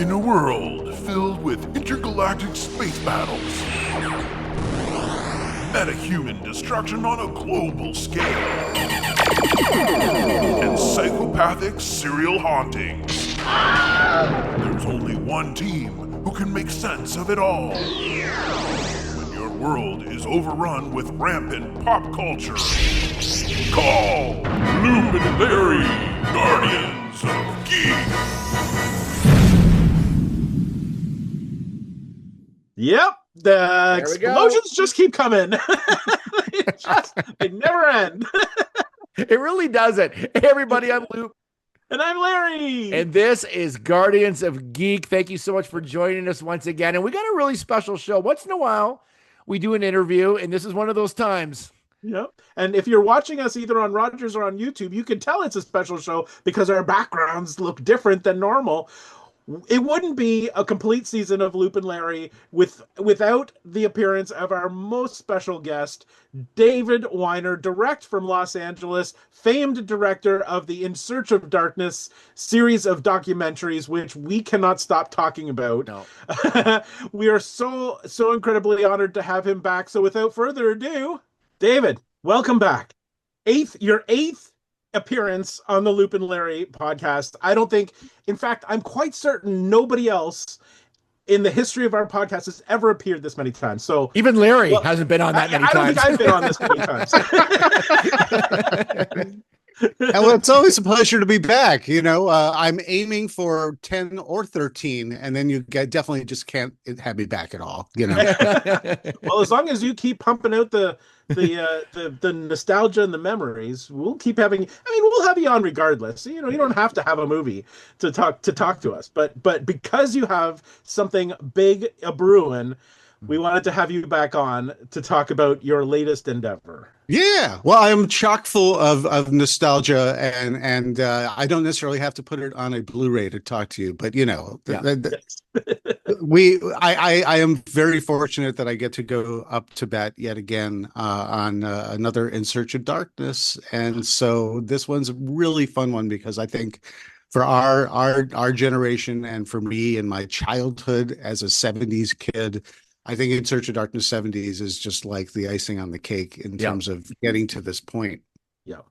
In a world filled with intergalactic space battles, metahuman destruction on a global scale, and psychopathic serial hauntings, there's only one team who can make sense of it all. When your world is overrun with rampant pop culture, call Loop and Larry, Guardians of Geek. Yep, the explosions just keep coming. they never end. It really doesn't. Hey, everybody, I'm Luke. And I'm Larry. And this is Guardians of Geek. Thank you so much for joining us once again. And we got a really special show. Once in a while, we do an interview, and this is one of those times. Yep. And if you're watching us either on Rogers or on YouTube, you can tell it's a special show because our backgrounds look different than normal. It wouldn't be a complete season of Loop and Larry without the appearance of our most special guest, David Weiner, direct from Los Angeles, famed director of the In Search of Darkness series of documentaries, which we cannot stop talking about. No. We are so incredibly honored to have him back. So without further ado, David, welcome back. Your eighth appearance on the Loop and Larry podcast. I don't think, in fact, I'm quite certain nobody else in the history of our podcast has ever appeared this many times. So even Larry hasn't been on that many times. I don't think I've been on this many times. Well, it's always a pleasure to be back. You know, I'm aiming for 10 or 13, and then you definitely just can't have me back at all. You know. Well, as long as you keep pumping out the nostalgia and the memories, we'll keep having. I mean, we'll have you on regardless. You know, you don't have to have a movie to talk to us, but because you have something big a brewing, we wanted to have you back on to talk about your latest endeavor. Yeah, well, I'm chock full of nostalgia, and I don't necessarily have to put it on a Blu-ray to talk to you, but you know, I am very fortunate that I get to go up to bat yet again on another In Search of Darkness, and so this one's a really fun one because I think for our generation and for me and my childhood as a '70s kid, I think In Search of Darkness 70s is just like the icing on the cake in terms of getting to this point. Yeah,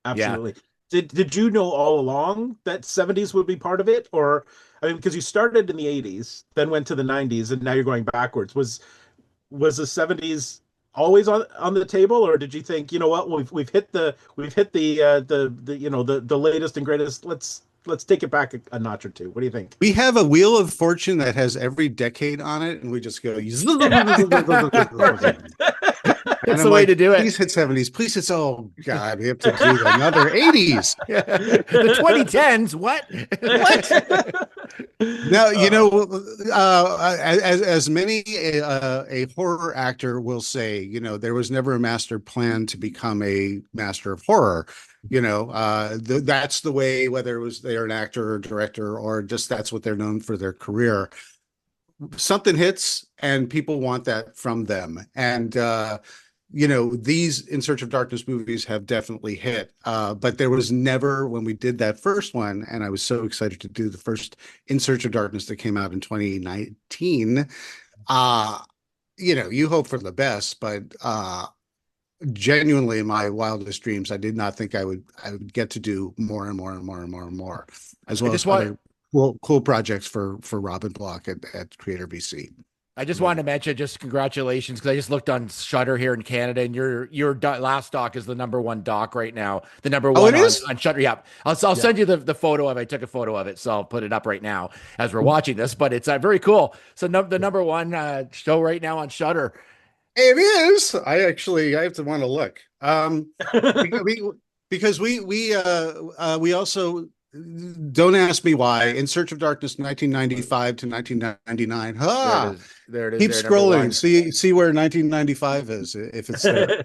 absolutely. Yeah. Did you know all along that 70s would be part of it? Or, I mean, because you started in the 80s, then went to the 90s, and now you're going backwards. Was the 70s always on the table, or did you think, you know what, we've hit the you know, the latest and greatest, let's take it back a notch or two. What do you think? We have a Wheel of Fortune that has every decade on it, and we just go. That's the way to do it. Please hit 70s. Please hit. Oh God, we have to do another 80s. The 2010s. What? Now you know, as many a horror actor will say, you know, there was never a master plan to become a master of horror. You know, that's the way, whether it was they're an actor or director or just that's what they're known for their career. Something hits and people want that from them. And, you know, these In Search of Darkness movies have definitely hit. But there was never, when we did that first one, and I was so excited to do the first In Search of Darkness that came out in 2019. You know, you hope for the best, but genuinely in my wildest dreams, I did not think I would get to do more and more and more and more and more, as well as other cool projects for Robin Block at Creator BC. I just wanted to mention, just congratulations, because I just looked on Shudder here in Canada, and your last doc is the #1 doc right now. The number one on Shudder. Yeah, I'll send you the photo of it. I took a photo of it, so I'll put it up right now as we're watching this. But it's very cool. So the #1 show right now on Shudder. It is. I have to want to look. Because we also, don't ask me why, In Search of Darkness 1995 to 1999. There it is. Keep scrolling. See where 1995 is, if it's there.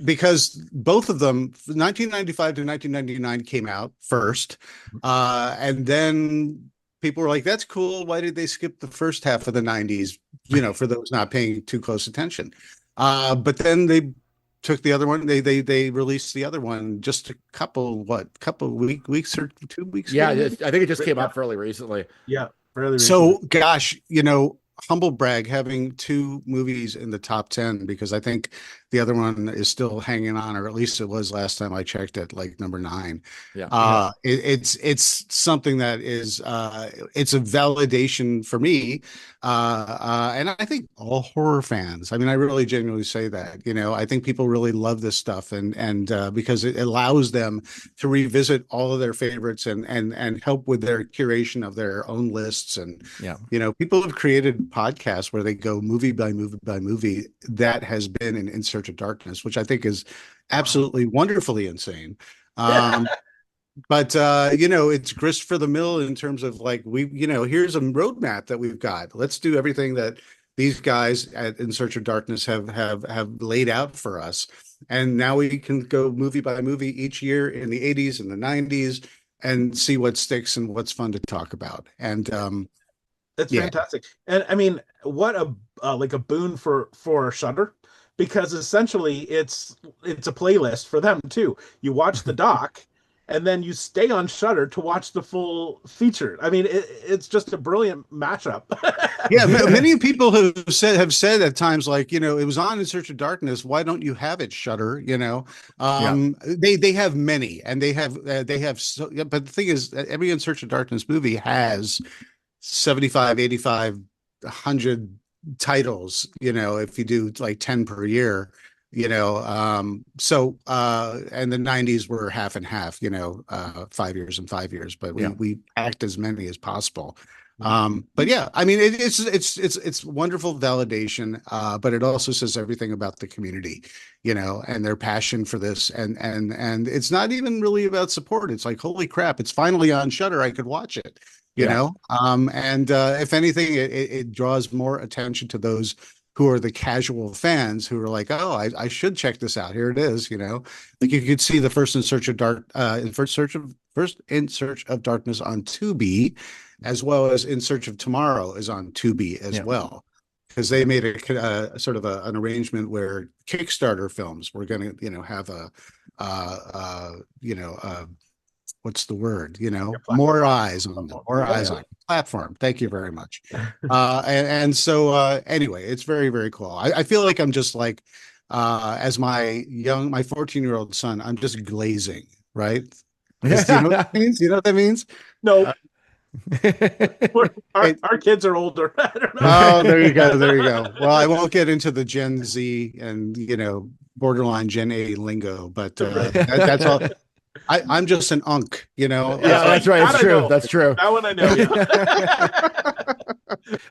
Because both of them, 1995 to 1999, came out first, and then people were like, "That's cool. Why did they skip the first half of the 90s?" You know, for those not paying too close attention. But then they took the other one. They released the other one just a couple weeks or 2 weeks. Yeah, ago, I think it just came out fairly recently. Yeah. Fairly recently. So, gosh, humble brag having two movies in the top 10 because I think the other one is still hanging on, or at least it was last time I checked at like number 9. Yeah. It's something that is it's a validation for me, and I think all horror fans. I mean, I really genuinely say that. I think people really love this stuff, and because it allows them to revisit all of their favorites and help with their curation of their own lists. And Yeah. people have created podcasts where they go movie by movie by movie. That has been In Search of Darkness, which I think is absolutely wonderfully insane. But it's grist for the mill in terms of like here's a roadmap that we've got. Let's do everything that these guys at In Search of Darkness have laid out for us. And now we can go movie by movie each year in the 80s and the 90s and see what sticks and what's fun to talk about. And It's yeah. fantastic. And I mean, what a like a boon for Shudder, because essentially it's a playlist for them too. You watch the doc and then you stay on Shudder to watch the full feature. I mean, it's just a brilliant mashup. Yeah, many people have said at times like, it was on In Search of Darkness. Why don't you have it, Shudder? They have many, and they have so, but the thing is, every In Search of Darkness movie has 75, 85, 100 titles, if you do like 10 per year, and the 90s were half and half, 5 years and 5 years, but we packed as many as possible. But yeah, I mean, it's wonderful validation, but it also says everything about the community, and their passion for this. And it's not even really about support. It's like, holy crap, it's finally on Shudder. I could watch it, and if anything, it draws more attention to those who are the casual fans who are like, oh, I should check this out. Here it is, like you could see the first In Search of Darkness on Tubi, as well as In Search of Tomorrow is on Tubi as well, because they made a sort of an arrangement where Kickstarter films were going to, have what's the word? More eyes on them, more eyes on platform. Thank you very much. So anyway, it's very, very cool. I feel like I'm just like, as my 14-year-old son, I'm just glazing, right? Because, you know what that means? You know what that means? No. Our kids are older. I don't know. Oh, there you go. There you go. Well, I won't get into the Gen Z and, borderline Gen A lingo, but that's all. I'm just an unk, Yeah, that's right. It's true. That's true. That one I know.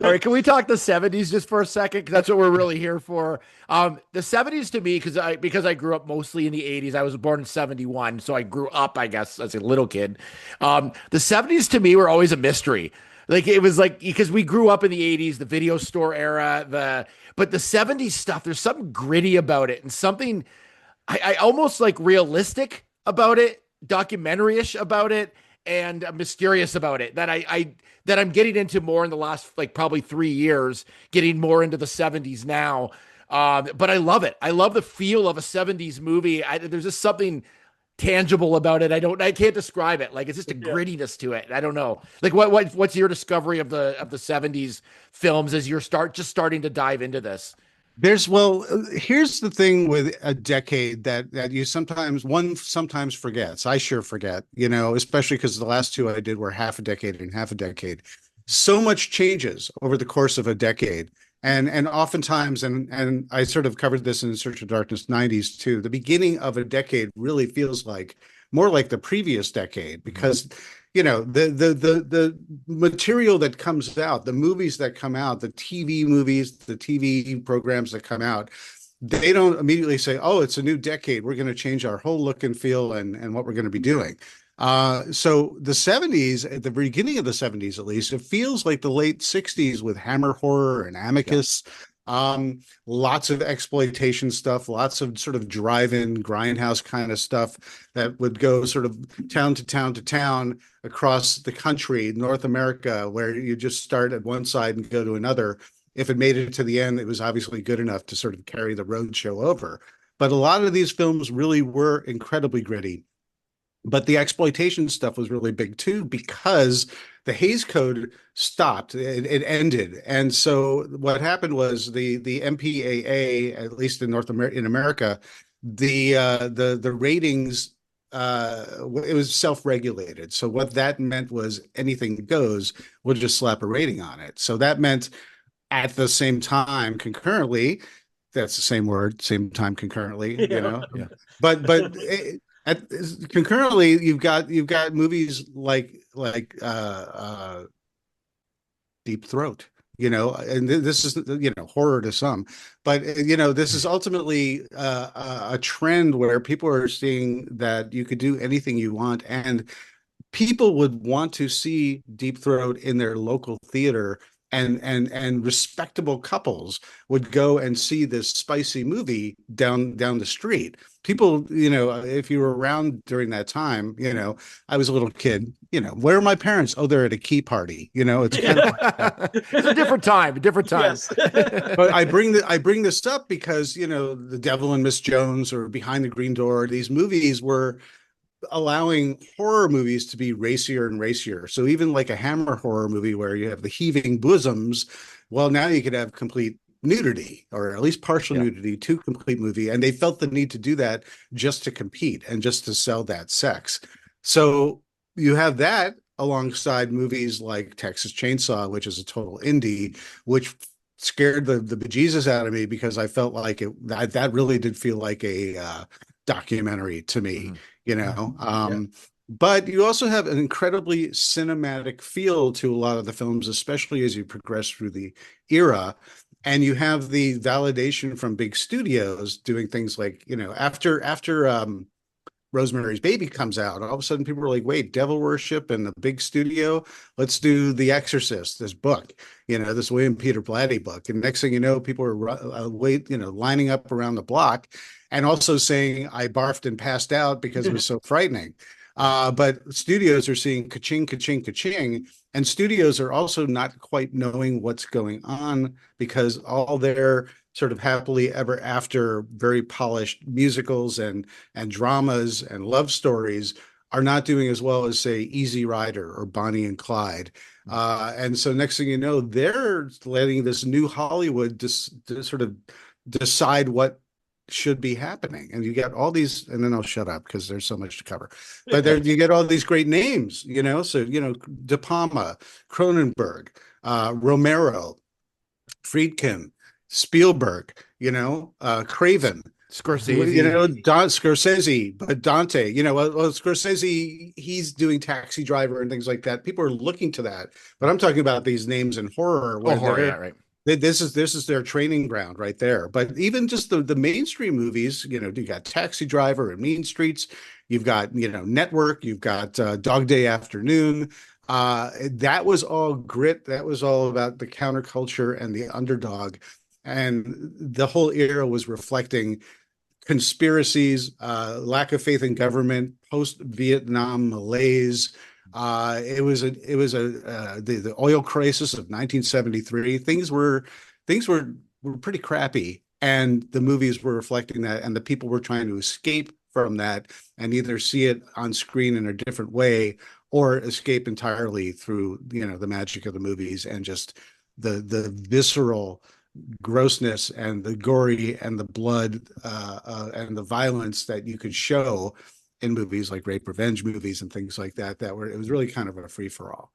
All right, can we talk the 70s just for a second? Because that's what we're really here for. The 70s to me, because I grew up mostly in the 80s. I was born in 71, so I grew up, I guess, as a little kid. The 70s to me were always a mystery. Like it was like, because we grew up in the 80s, the video store era, but the 70s stuff, there's something gritty about it and something I almost like realistic about it, documentary-ish about it, and mysterious about it that I'm getting into more in the last like probably 3 years, getting more into the 70s now. But I love it. I love the feel of a 70s movie. There's just something tangible about it. I can't describe it. Like it's just a grittiness to it. I don't know. Like what's your discovery of the 70s films as you're starting to dive into this? Here's the thing with a decade that you sometimes forgets. I sure forget, especially because the last two I did were half a decade and half a decade. So much changes over the course of a decade. And oftentimes, and I sort of covered this in Search of Darkness 90s too, the beginning of a decade really feels like more like the previous decade because the material that comes out, the movies that come out, the TV movies, the TV programs that come out, they don't immediately say, oh, it's a new decade. We're going to change our whole look and feel and what we're going to be doing. So the 70s, at the beginning of the 70s, at least, it feels like the late 60s with Hammer Horror and Amicus. Lots of exploitation stuff, lots of sort of drive-in grindhouse kind of stuff that would go sort of town to town to town across the country, North America, where you just start at one side and go to another. If it made it to the end, it was obviously good enough to sort of carry the road show over. But a lot of these films really were incredibly gritty. But the exploitation stuff was really big too, because the Hays Code stopped. It ended. And so what happened was the MPAA, at least in in America, the ratings, it was self-regulated. So what that meant was anything goes, we'll just slap a rating on it. So that meant at the same time, concurrently, that's the same word, same time concurrently, you Yeah. know. But concurrently, you've got movies like Deep Throat, and this is horror to some, but this is ultimately a trend where people are seeing that you could do anything you want, and people would want to see Deep Throat in their local theater, and respectable couples would go and see this spicy movie down the street. People, if you were around during that time, I was a little kid, where are my parents? Oh, they're at a key party. It's kind of like that. It's a different time, a different time. Yes. But I bring this up because, The Devil and Miss Jones or Behind the Green Door, these movies were allowing horror movies to be racier and racier. So even like a Hammer horror movie where you have the heaving bosoms, well, now you could have complete nudity, or at least partial nudity to complete movie. And they felt the need to do that just to compete and just to sell that sex. So you have that alongside movies like Texas Chainsaw, which is a total indie, which scared the bejesus out of me because I felt like that really did feel like a documentary to me. But you also have an incredibly cinematic feel to a lot of the films, especially as you progress through the era. And you have the validation from big studios doing things like, after Rosemary's Baby comes out, all of a sudden people are like, wait, devil worship and the big studio, let's do The Exorcist, this book, this William Peter Blatty book. And next thing you know, people are lining up around the block and also saying, I barfed and passed out because it was so frightening. But studios are seeing ka-ching, ka-ching, ka-ching. And studios are also not quite knowing what's going on because all their sort of happily ever after, very polished musicals and dramas and love stories are not doing as well as, say, Easy Rider or Bonnie and Clyde. And so next thing you know, they're letting this new Hollywood sort of decide what should be happening. And you get all these, and then I'll shut up because there's so much to cover. But there you get all these great names, so, De Palma, Cronenberg, Romero, Friedkin, Spielberg, Craven, Scorsese, Scorsese, but Dante, Scorsese, he's doing Taxi Driver and things like that. People are looking to that, but I'm talking about these names in horror. Right. This is their training ground right there. But even just the mainstream movies, you got Taxi Driver and Mean Streets, you've got Network, you've got Dog Day Afternoon. That was all grit. That was all about the counterculture and the underdog. And the whole era was reflecting conspiracies, lack of faith in government, post-Vietnam malaise. It was the oil crisis of 1973. Things were pretty crappy, and the movies were reflecting that, and the people were trying to escape from that and either see it on screen in a different way or escape entirely through the magic of the movies and just the visceral grossness and the gory and the blood and the violence that you could show in movies like rape revenge movies and things like that it was really kind of a free-for-all.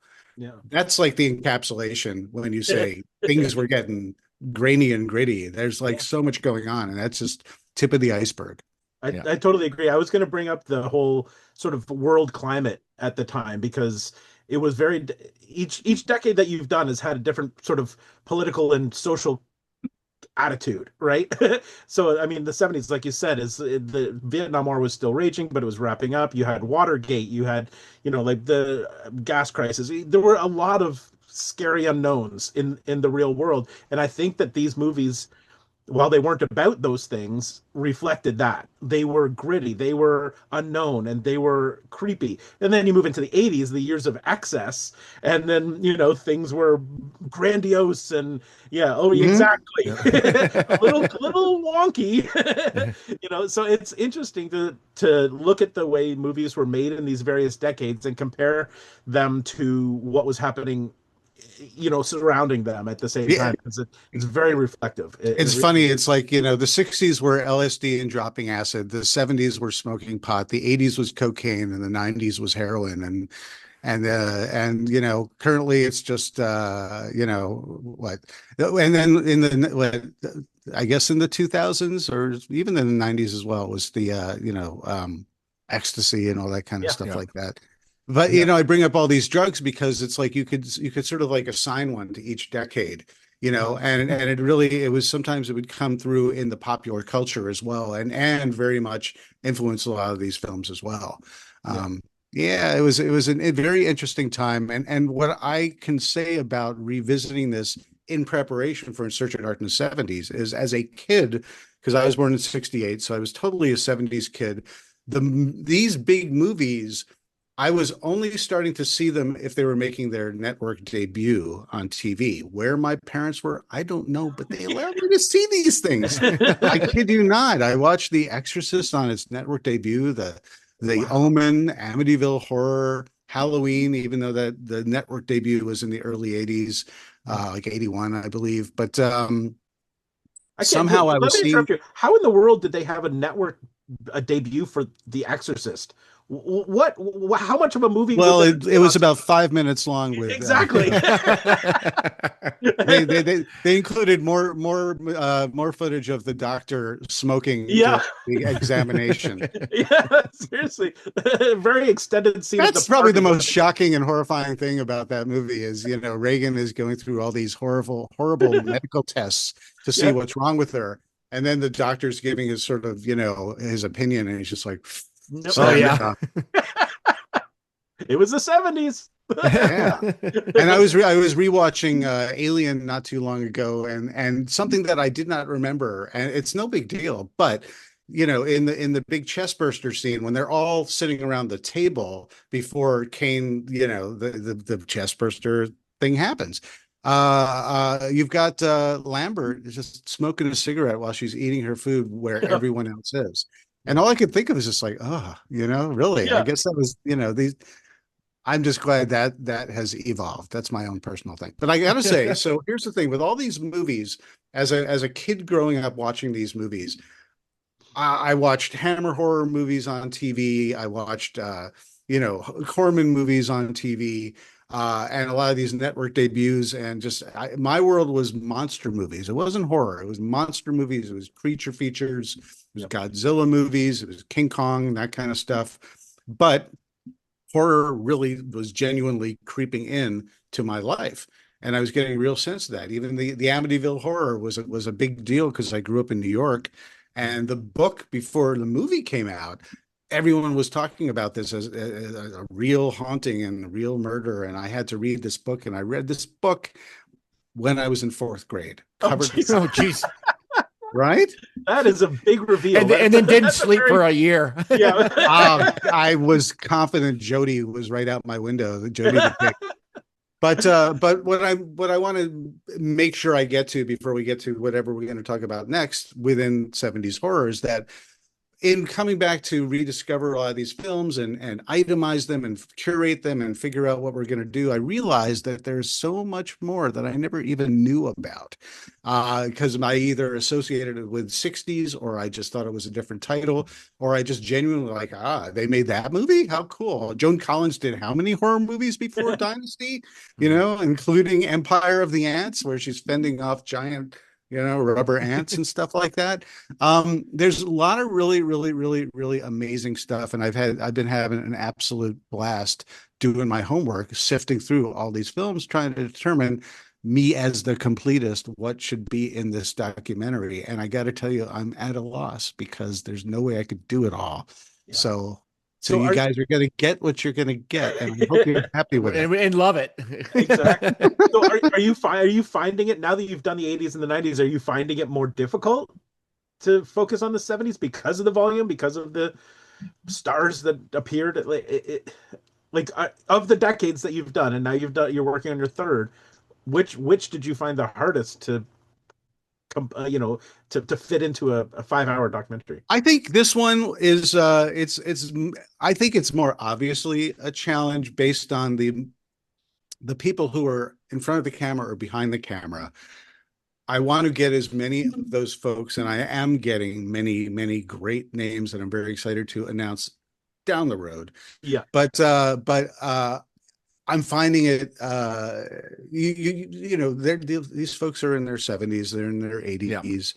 That's like the encapsulation when you say things were getting grainy and gritty. There's like so much going on, and that's just tip of the iceberg. I totally agree. I was going to bring up the whole sort of world climate at the time because it was each decade that you've done has had a different sort of political and social attitude, right? So I mean, the 70s, like you said, is the Vietnam War was still raging, but it was wrapping up. You had Watergate, you had like the gas crisis. There were a lot of scary unknowns in the real world, and I think that these movies while they weren't about those things, reflected that. They were gritty, they were unknown, and they were creepy. And then you move into the 80s, the years of excess, and then, things were grandiose and, yeah, oh, Mhm. exactly. a little wonky. So it's interesting to look at the way movies were made in these various decades and compare them to what was happening surrounding them at the same Yeah. time, because it's very reflective. It It's really funny. It's like, the 60s were LSD and dropping acid. The 70s were smoking pot. The 80s was cocaine and the 90s was heroin. And currently it's just, what, and then I guess in the 2000s or even in the 90s as well was the, ecstasy and all that kind of Yeah. stuff Yeah. like that. But, Yeah. I bring up all these drugs because it's like you could sort of like assign one to each decade, and it was sometimes it would come through in the popular culture as well, and very much influenced a lot of these films as well. Yeah. Yeah, it was a very interesting time, and what I can say about revisiting this in preparation for In Search of Darkness 70s is, as a kid, because I was born in 68, so I was totally a 70s kid. These big movies, I was only starting to see them if they were making their network debut on TV. Where my parents were, I don't know, but they allowed me to see these things. I kid you not. I watched The Exorcist on its network debut, the Wow. Omen, Amityville Horror, Halloween, even though that the network debut was in the early 80s, like 81, I believe. But I can't. somehow I Let was me seeing. interrupt you. How in the world did they have a debut for The Exorcist? What? How much of a movie would Well, that it have was been? about 5 minutes long with Exactly. they included more footage of the doctor smoking Yeah. during the examination. Yeah. Seriously, very extended scene at the That's probably the party. most shocking and horrifying thing about that movie is, Reagan is going through all these horrible medical tests to see Yeah. what's wrong with her. And then the doctor's giving his sort of, his opinion, and he's just like, Nope. Oh sign it yeah. off. It was the 70s. Yeah. And I was rewatching Alien not too long ago, and something that I did not remember, and it's no big deal, but in the big chest burster scene when they're all sitting around the table before Kane, the chest burster thing happens. You've got Lambert just smoking a cigarette while she's eating her food where everyone else is. And all I could think of is just like, oh, really? I Yeah. guess that was, these I'm just glad that that has evolved. That's my own personal thing. But I gotta say, so here's the thing with all these movies, as a kid growing up watching these movies, I watched Hammer horror movies on TV. I watched Corman movies on TV, and a lot of these network debuts. And just my world was monster movies. It wasn't horror. It was monster movies. It was creature features. It was Yep. Godzilla movies. It was King Kong, that kind of stuff. But horror really was genuinely creeping in to my life, and I was getting a real sense of that. Even the Amityville Horror was a big deal because I grew up in New York, and the book before the movie came out, everyone was talking about this as a real haunting and a real murder, and I had to read this book, and I read this book when I was in fourth grade, Oh, covered to jeez. Oh jeez. right. That is a big reveal. And then didn't That's a sleep very- for a year. Yeah. I was confident Jody was right out my window. Jody the pick. But what I want to make sure I get to before we get to whatever we're going to talk about next within 70s horror is that in coming back to rediscover a lot of these films and itemize them and curate them and figure out what we're going to do, I realized that there's so much more that I never even knew about because I either associated it with 60s or I just thought it was a different title or I just genuinely like, they made that movie? How cool. Joan Collins did how many horror movies before Dynasty, including Empire of the Ants, where she's fending off giant rubber ants and stuff like that. There's a lot of really, really, really, really amazing stuff. And I've been having an absolute blast doing my homework, sifting through all these films, trying to determine me as the completist, what should be in this documentary. And I got to tell you, I'm at a loss because there's no way I could do it all. Yeah. So So you guys are going to get what you're going to get, and I hope you're happy with it. And love it. Exactly. So are you finding it now that you've done the 80s and the 90s? Are you finding it more difficult to focus on the 70s because of the volume, because of the stars that appeared? Of the decades that you've done, and now you're working on your third. Which did you find the hardest to to fit into a 5 hour documentary? I think this one is it's I think it's more obviously a challenge based on the people who are in front of the camera or behind the camera. I want to get as many of those folks, and I am getting many, many great names that I'm very excited to announce down the road. Yeah. But I'm finding it these folks are in their 70s, they're in their 80s,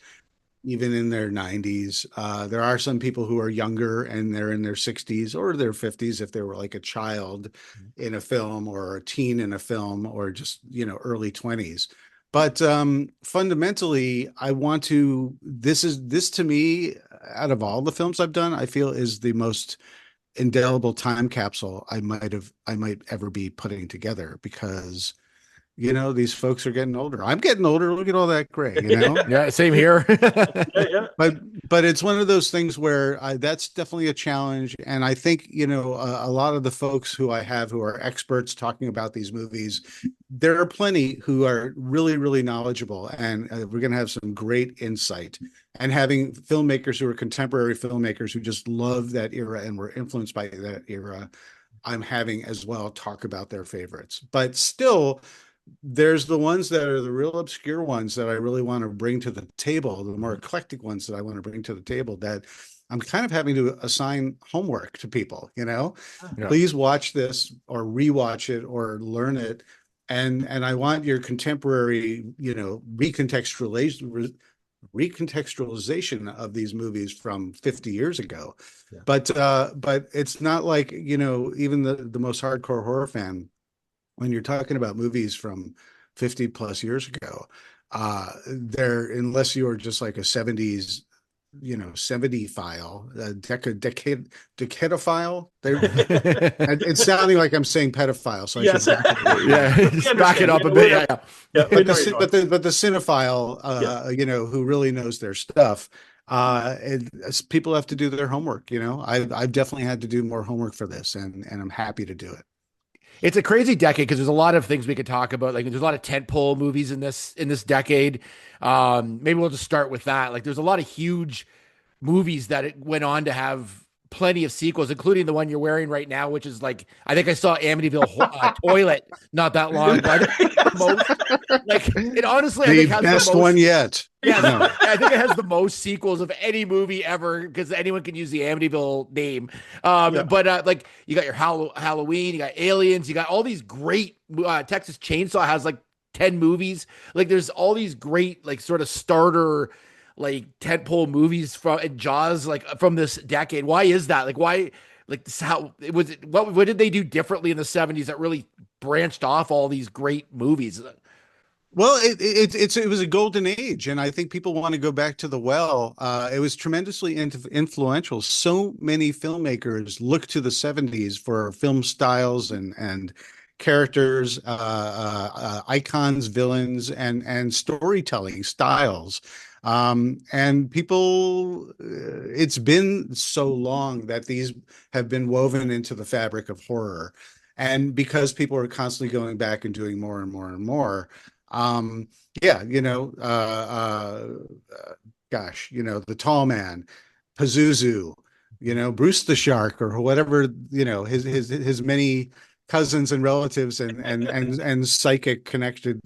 even in their 90s. There are some people who are younger and they're in their 60s or their 50s if they were like a child in a film or a teen in a film, or just, early 20s. But fundamentally, I want to, this to me, out of all the films I've done, I feel is the most indelible time capsule I might ever be putting together, because these folks are getting older. I'm getting older. Look at all that gray, Yeah, same here. Yeah. But it's one of those things where that's definitely a challenge. And I think, a lot of the folks who I have who are experts talking about these movies, there are plenty who are really, really knowledgeable, and we're going to have some great insight. And having filmmakers who are contemporary filmmakers who just love that era and were influenced by that era, I'm having as well talk about their favorites. But still, there's the ones that are the real obscure ones that I really want to bring to the table, the more eclectic ones that I want to bring to the table, that I'm kind of having to assign homework to people, please watch this or rewatch it or learn it. And I want your contemporary, recontextualization of these movies from 50 years ago. Yeah. But it's not like, even the most hardcore horror fan, when you're talking about movies from 50 plus years ago, unless you were just like a 70s, 70 file, decadophile. It's sounding like I'm saying pedophile, so I Yes. should back it up a bit. Yeah. But the cinephile, who really knows their stuff, people have to do their homework. I've definitely had to do more homework for this, and I'm happy to do it. It's a crazy decade because there's a lot of things we could talk about. Like there's a lot of tentpole movies in this decade. Maybe we'll just start with that. Like there's a lot of huge movies that it went on to have plenty of sequels, including the one you're wearing right now, which is like, I think I saw Amityville Toilet not that long ago. It honestly, I think has best the most, one yet. Yeah, no. I think it has the most sequels of any movie ever, because anyone can use the Amityville name. But you got your Halloween, you got Aliens, you got all these great. Texas Chainsaw has like 10 movies. Like there's all these great like sort of starter like tentpole movies from Jaws like from this decade. Why is that? Like why? Like this, how it was? What did they do differently in the 70s that really branched off all these great movies? Well, it was a golden age, and I think people want to go back to the well. It was tremendously influential. So many filmmakers look to the 70s for film styles and characters, icons, villains, and storytelling styles. And people, it's been so long that these have been woven into the fabric of horror. And because people are constantly going back and doing more and more and more, the Tall Man, Pazuzu, Bruce the Shark, or whatever, his many cousins and relatives and psychic connected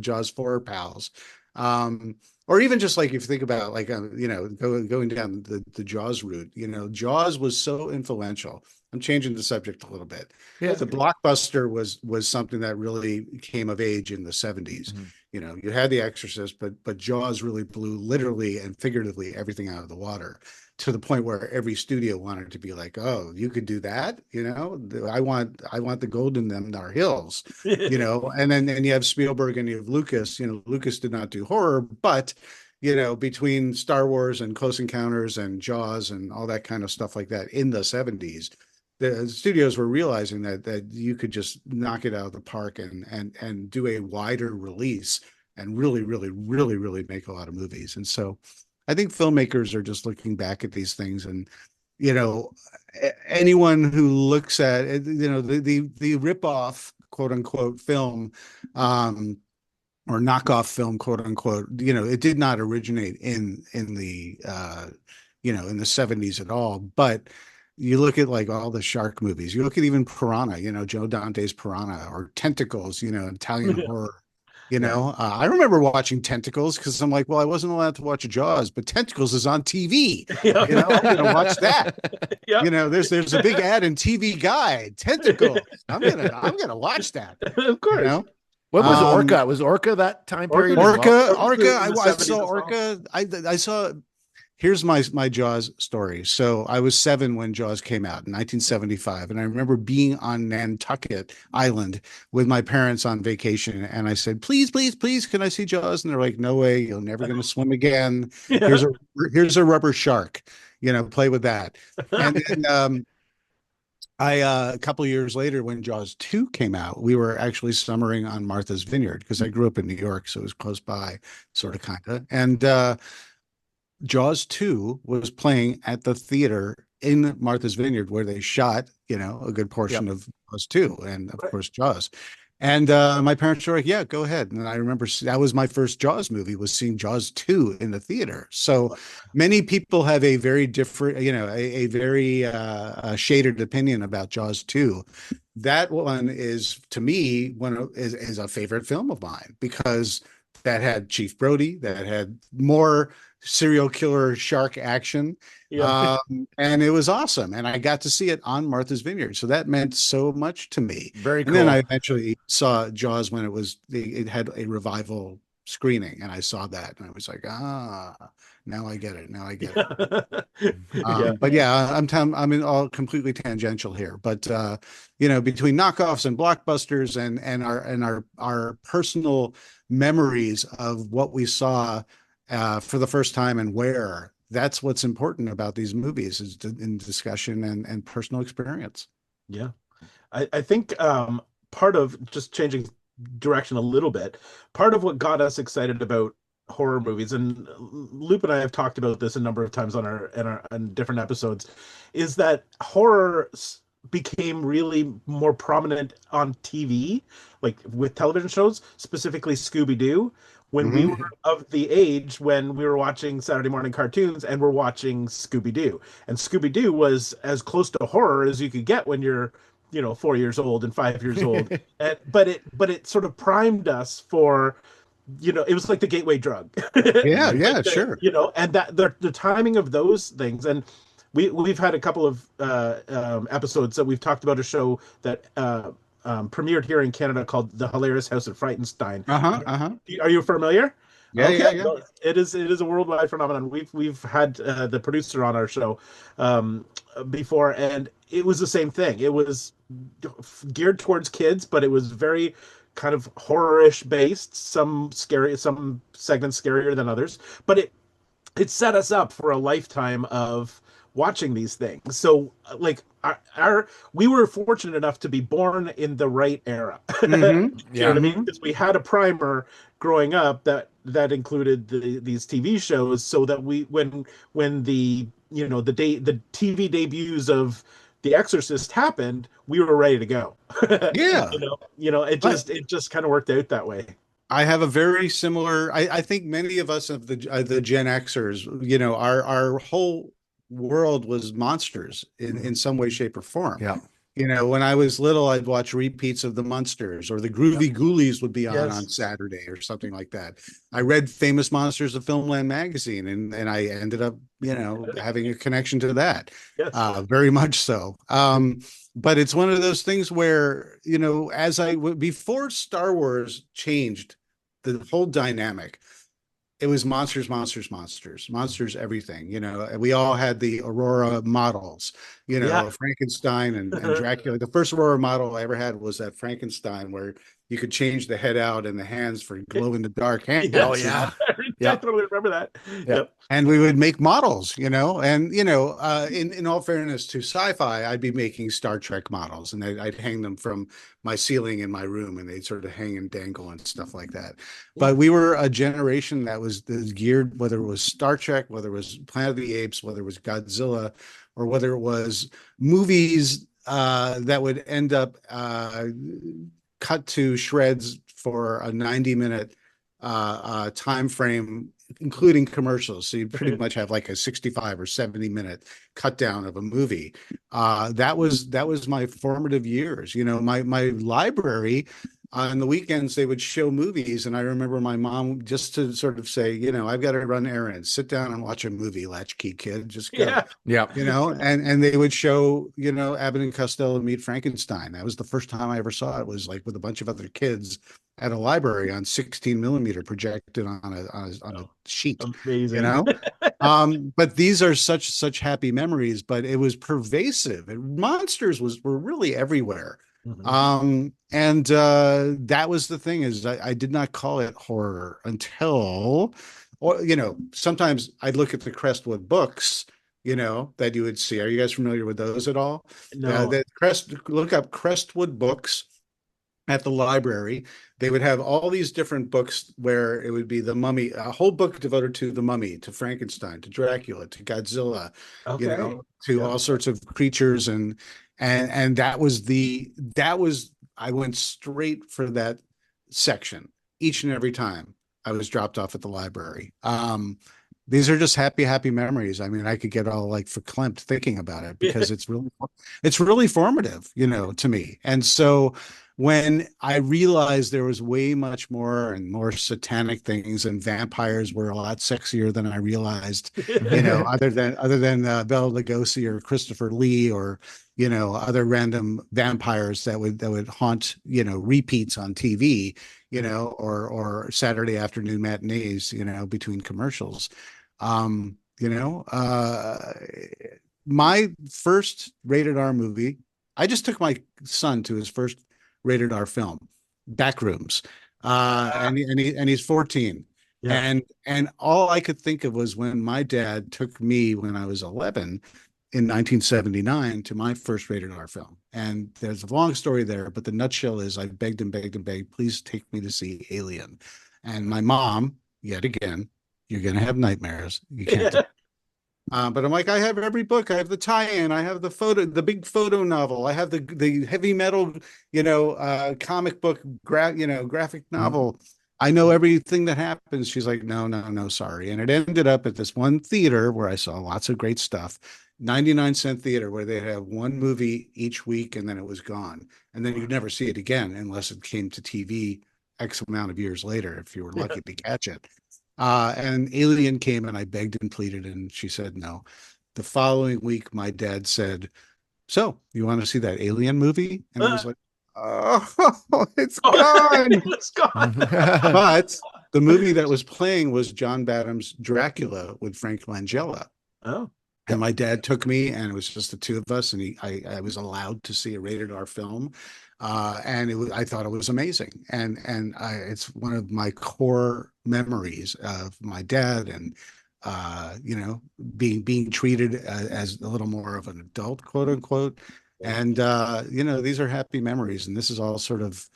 Jaws 4 pals. Or even just like if you think about like going down the Jaws route, Jaws was so influential. I'm changing the subject a little bit. Yeah. The blockbuster was something that really came of age in the 70s. Mm-hmm. You had The Exorcist, but Jaws really blew literally and figuratively everything out of the water, to the point where every studio wanted to be like, oh, you could do that, I want the gold in our hills, and then you have Spielberg and you have Lucas. Lucas did not do horror, but you know, between Star Wars and Close Encounters and Jaws and all that kind of stuff like that in the 70s, the studios were realizing that you could just knock it out of the park and do a wider release and really make a lot of movies. And so I think filmmakers are just looking back at these things, and you know, anyone who looks at it, you know, the rip-off quote unquote film, or knockoff film, quote unquote, you know, it did not originate in the you know, in the 70s at all. But you look at like all the shark movies, you look at even Piranha, you know, Joe Dante's Piranha, or Tentacles, you know, Italian horror. You know, I remember watching Tentacles because I'm like, well, I wasn't allowed to watch Jaws, but Tentacles is on TV. You know, I'm gonna watch that. You know, there's a big ad in TV Guide, Tentacles. I'm gonna watch that. Of course. You know? What was Orca? Was Orca that time period? Orca, In the I 70s saw as well. Orca. I saw. Here's my Jaws story. So I was 7 when Jaws came out in 1975, and I remember being on Nantucket Island with my parents on vacation, and I said, "Please, please, please, can I see Jaws?" And they're like, "No way, you're never going to swim again. Here's a rubber shark. You know, play with that." And then a couple of years later, when Jaws 2 came out, we were actually summering on Martha's Vineyard because I grew up in New York, so it was close by, sort of, kind of, and Jaws 2 was playing at the theater in Martha's Vineyard where they shot, you know, a good portion of Jaws 2 and of course Jaws. And my parents were like, yeah, go ahead. And I remember that was my first Jaws movie, was seeing Jaws 2 in the theater. So many people have a very different, you know, a very shaded opinion about Jaws 2. That one is, to me, is a favorite film of mine because that had Chief Brody, that had more serial killer shark action. And it was awesome. And I got to see it on Martha's Vineyard. So that meant so much to me. Very cool. And then I eventually saw Jaws when it had a revival screening, and I saw that and I was like, now I get it. Now I get it. But yeah, I'm in all completely tangential here. But you know, between knockoffs and blockbusters and our personal memories of what we saw for the first time and where, that's what's important about these movies, is in discussion and personal experience. Yeah. I think part of, just changing direction a little bit, part of what got us excited about horror movies, and Loop and I have talked about this a number of times on different episodes, is that horror became really more prominent on TV, like with television shows, specifically Scooby-Doo, when we were of the age when we were watching Saturday morning cartoons and we're watching Scooby-Doo. And Scooby-Doo was as close to horror as you could get when you're, you know, 4 years old and 5 years old. But it sort of primed us for, you know, it was like the gateway drug. Yeah, sure. You know, and that the timing of those things, and we've had a couple of episodes that we've talked about a show that premiered here in Canada called The Hilarious House of Frightenstein. Are you familiar? Yeah, yeah. No, it is a worldwide phenomenon. We've had the producer on our show before, and it was the same thing. It was geared towards kids, but it was very kind of horror-ish based. Some scary, some segments scarier than others, but it set us up for a lifetime of watching these things. So like we were fortunate enough to be born in the right era. You know what I mean? Because we had a primer growing up that included these TV shows, so that when the, you know, the TV debuts of The Exorcist happened, we were ready to go. Yeah. It just kind of worked out that way. I have a very similar, I think many of us of the Gen Xers, you know, our whole world was monsters in some way, shape, or form. Yeah. You know, when I was little, I'd watch repeats of the Munsters, or the Groovy Ghoulies would be on Saturday or something like that. I read Famous Monsters of Filmland magazine, and I ended up, you know, having a connection to that. Very much so. But it's one of those things where, you know, before Star Wars changed the whole dynamic, it was monsters, everything. You know, we all had the Aurora models, you know, Frankenstein and Dracula. The first Aurora model I ever had was that Frankenstein, where you could change the head out and the hands for glow in the dark hands. Oh yeah. I totally remember that. Yeah. Yep. And we would make models, and in all fairness to sci-fi, I'd be making Star Trek models, and I'd hang them from my ceiling in my room, and they'd sort of hang and dangle and stuff like that. But we were a generation that was geared, whether it was Star Trek, whether it was Planet of the Apes, whether it was Godzilla, or whether it was movies that would end up cut to shreds for a 90-minute time frame, including commercials. So you pretty much have like a 65 or 70-minute cut down of a movie. That was my formative years. My library on the weekends, they would show movies. And I remember my mom, just to sort of say, I've got to run errands, sit down and watch a movie, latchkey kid, just go. Yeah. And they would show, Abbott and Costello Meet Frankenstein. That was the first time I ever saw it, was like with a bunch of other kids at a library on 16 millimeter projected on a sheet. Amazing. But these are such happy memories, but it was pervasive. Monsters were really everywhere. Mm-hmm. That was the thing, is I did not call it horror until, or sometimes I'd look at the Crestwood books, that you would see. Are you guys familiar with those at all? No. Look up Crestwood books at the library. They would have all these different books where it would be the Mummy, a whole book devoted to the Mummy, to Frankenstein, to Dracula, to Godzilla, to all sorts of creatures, and that was I went straight for that section each and every time I was dropped off at the library. These are just happy memories. I mean, I could get all like verklempt thinking about it, because it's really formative, to me. And so when I realized there was way much more and more satanic things, and vampires were a lot sexier than I realized, other than Bela Lugosi or Christopher Lee, or other random vampires that would haunt repeats on TV, or Saturday afternoon matinees, between commercials. My first rated R movie, I just took my son to his first rated R film, Backrooms, and he's 14. And all I could think of was when my dad took me, when I was 11 in 1979, to my first rated R film. And there's a long story there, but the nutshell is I begged and begged and begged, please take me to see Alien. And my mom, yet again, you're going to have nightmares. You can't. But I'm like, I have every book. I have the tie-in. I have the big photo novel. I have the heavy metal, comic book, graphic novel. I know everything that happens. She's like, no, sorry. And it ended up at this one theater where I saw lots of great stuff, 99-cent theater, where they have one movie each week, and then it was gone. And then you'd never see it again unless it came to TV X amount of years later, if you were lucky to catch it. And Alien came, and I begged and pleaded, and she said no. The following week, my dad said, so you want to see that Alien movie? And I was like, oh, it's gone. It's gone. But the movie that was playing was John Badham's Dracula with Frank Langella. Oh. And my dad took me, and it was just the two of us, and I was allowed to see a rated R film. And I thought it was amazing. And it's one of my core memories of my dad, and being treated as a little more of an adult, quote unquote. And these are happy memories, and this is all sort of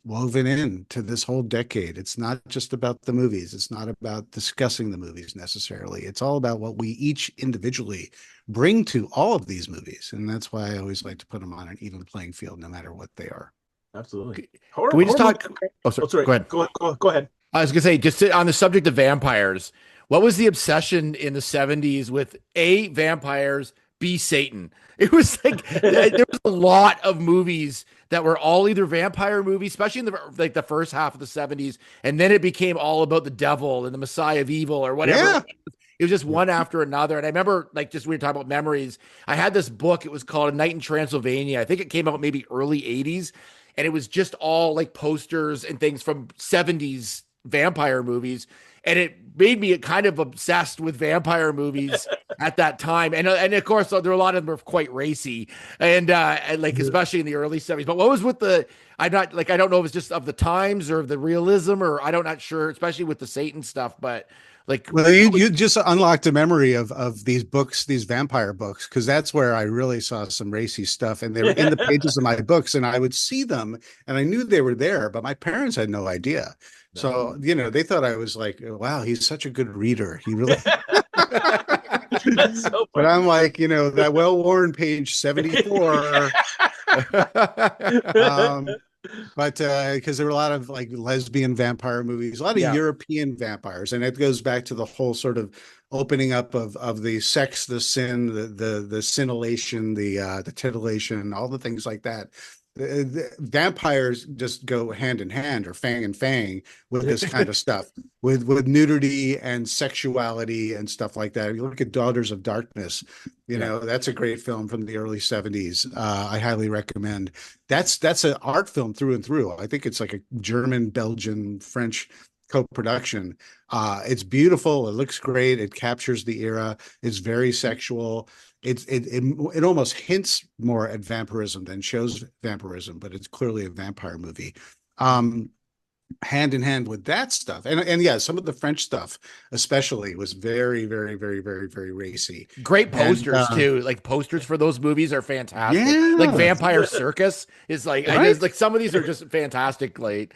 woven into this whole decade. It's not just about the movies. It's not about discussing the movies necessarily. It's all about what we each individually bring to all of these movies, and that's why I always like to put them on an even playing field, no matter what they are. Absolutely. Can we just talk? Oh, sorry. Go ahead. Go ahead. I was gonna say, just on the subject of vampires, what was the obsession in the 70s with A, vampires, B, Satan? It was like there was a lot of movies that were all either vampire movies, especially in the first half of the 70s, and then it became all about the devil and the Messiah of evil or whatever. Yeah. It was just one after another. And I remember, like, just we were talking about memories. I had this book. It was called A Night in Transylvania. I think it came out maybe early 80s. And it was just all like posters and things from 70s vampire movies. and it made me kind of obsessed with vampire movies at that time. And of course, there were a lot of them were quite racy, and like especially in the early 70s. But what was with the? I'm not like I don't know if it's just of the times or of the realism, or I don't not sure, especially with the Satan stuff. But like, Well, you just unlocked a memory of these books, these vampire books, because that's where I really saw some racy stuff, and they were in the pages of my books, and I would see them, and I knew they were there, but my parents had no idea. So, they thought I was like, wow, he's such a good reader. He really. That's so But funny. I'm like, that well-worn page 74. um, but because there were a lot of like lesbian vampire movies, a lot of Yeah. European vampires, and it goes back to the whole sort of opening up of the sex, the sin, the scintillation, the titillation, all the things like that. The vampires just go hand in hand, or fang and fang, with this kind of stuff, with nudity and sexuality and stuff like that. If you look at Daughters of Darkness, that's a great film from the early 70s. I highly recommend. That's an art film through and through. I think it's like a German, Belgian, French co-production. It's beautiful. It looks great. It captures the era. It's very sexual. It almost hints more at vampirism than shows vampirism, but it's clearly a vampire movie. Hand in hand with that stuff, and yeah, some of the French stuff especially was very, very, very, very, very racy. Great posters too. Like posters for those movies are fantastic. Yeah. Like Vampire Circus is like I Right? just like some of these are just fantastic. Like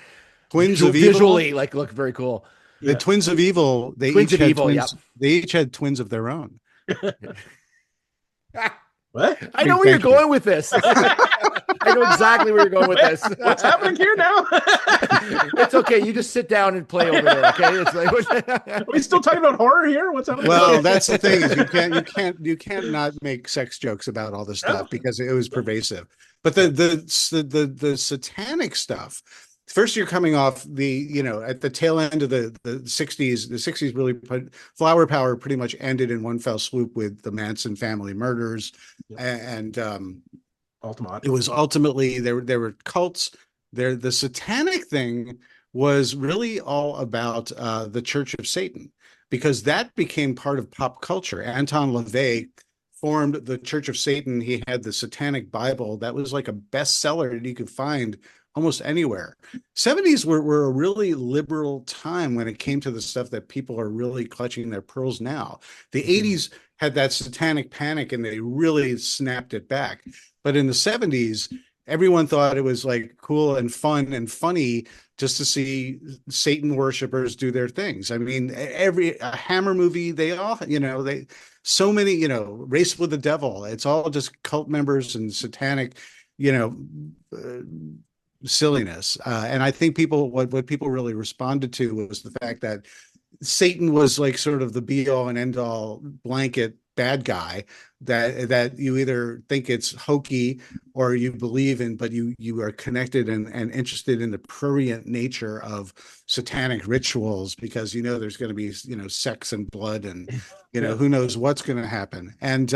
Twins of visually, Evil, like look very cool. the Twins of Evil, Twins of Evil, twins. They each had twins of their own. What? I know where you're Thank you. going with this. I know exactly where you're going with this. What's happening here now? It's okay. You just sit down and play over there. Okay. It's like Are we still talking about horror here? What's happening? Well, that's the thing, is you can't not make sex jokes about all this stuff because it was pervasive. But the satanic stuff. First, you're coming off at the tail end of the 60s. The 60s really put flower power pretty much ended in one fell swoop with the Manson family murders, and Altamont. it was ultimately there were cults there. The satanic thing was really all about the Church of Satan, because that became part of pop culture. Anton LaVey formed the Church of Satan. He had the Satanic Bible that was like a bestseller that you could find almost anywhere. 70s were a really liberal time when it came to the stuff that people are really clutching their pearls now. The 80s had that satanic panic and they really snapped it back. But in the 70s, everyone thought it was like cool and fun and funny just to see Satan worshipers do their things. I mean, a Hammer movie, they all, so many, Race with the Devil, it's all just cult members and satanic, silliness. And I think what people really responded to was the fact that Satan was like sort of the be all and end all blanket bad guy that you either think it's hokey or you believe in, but you are connected and interested in the prurient nature of satanic rituals, because there's going to be sex and blood and who knows what's going to happen, and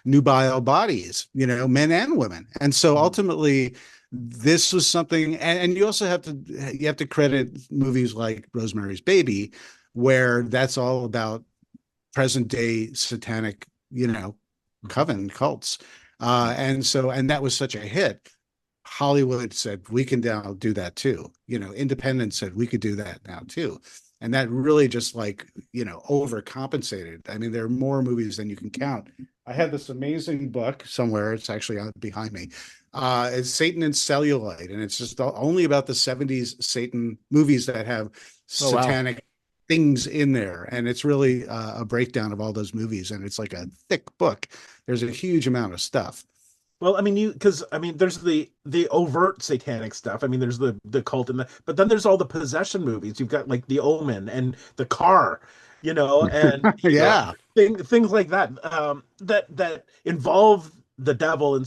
nubile bodies, men and women. And so ultimately this was something, and you also have to credit movies like Rosemary's Baby, where that's all about present day satanic, coven cults. And that was such a hit. Hollywood said, we can now do that too. Independent said we could do that now too. And that really just overcompensated. I mean, there are more movies than you can count. I have this amazing book somewhere. It's actually behind me. It's Satan and Cellulite. And it's just only about the 70s Satan movies that have satanic things in there. And it's really a breakdown of all those movies. And it's like a thick book. There's a huge amount of stuff. Well, I mean, there's the overt satanic stuff. I mean, there's the cult but then there's all the possession movies. You've got like The Omen and The Car, and Yeah. Things like that that involve the devil in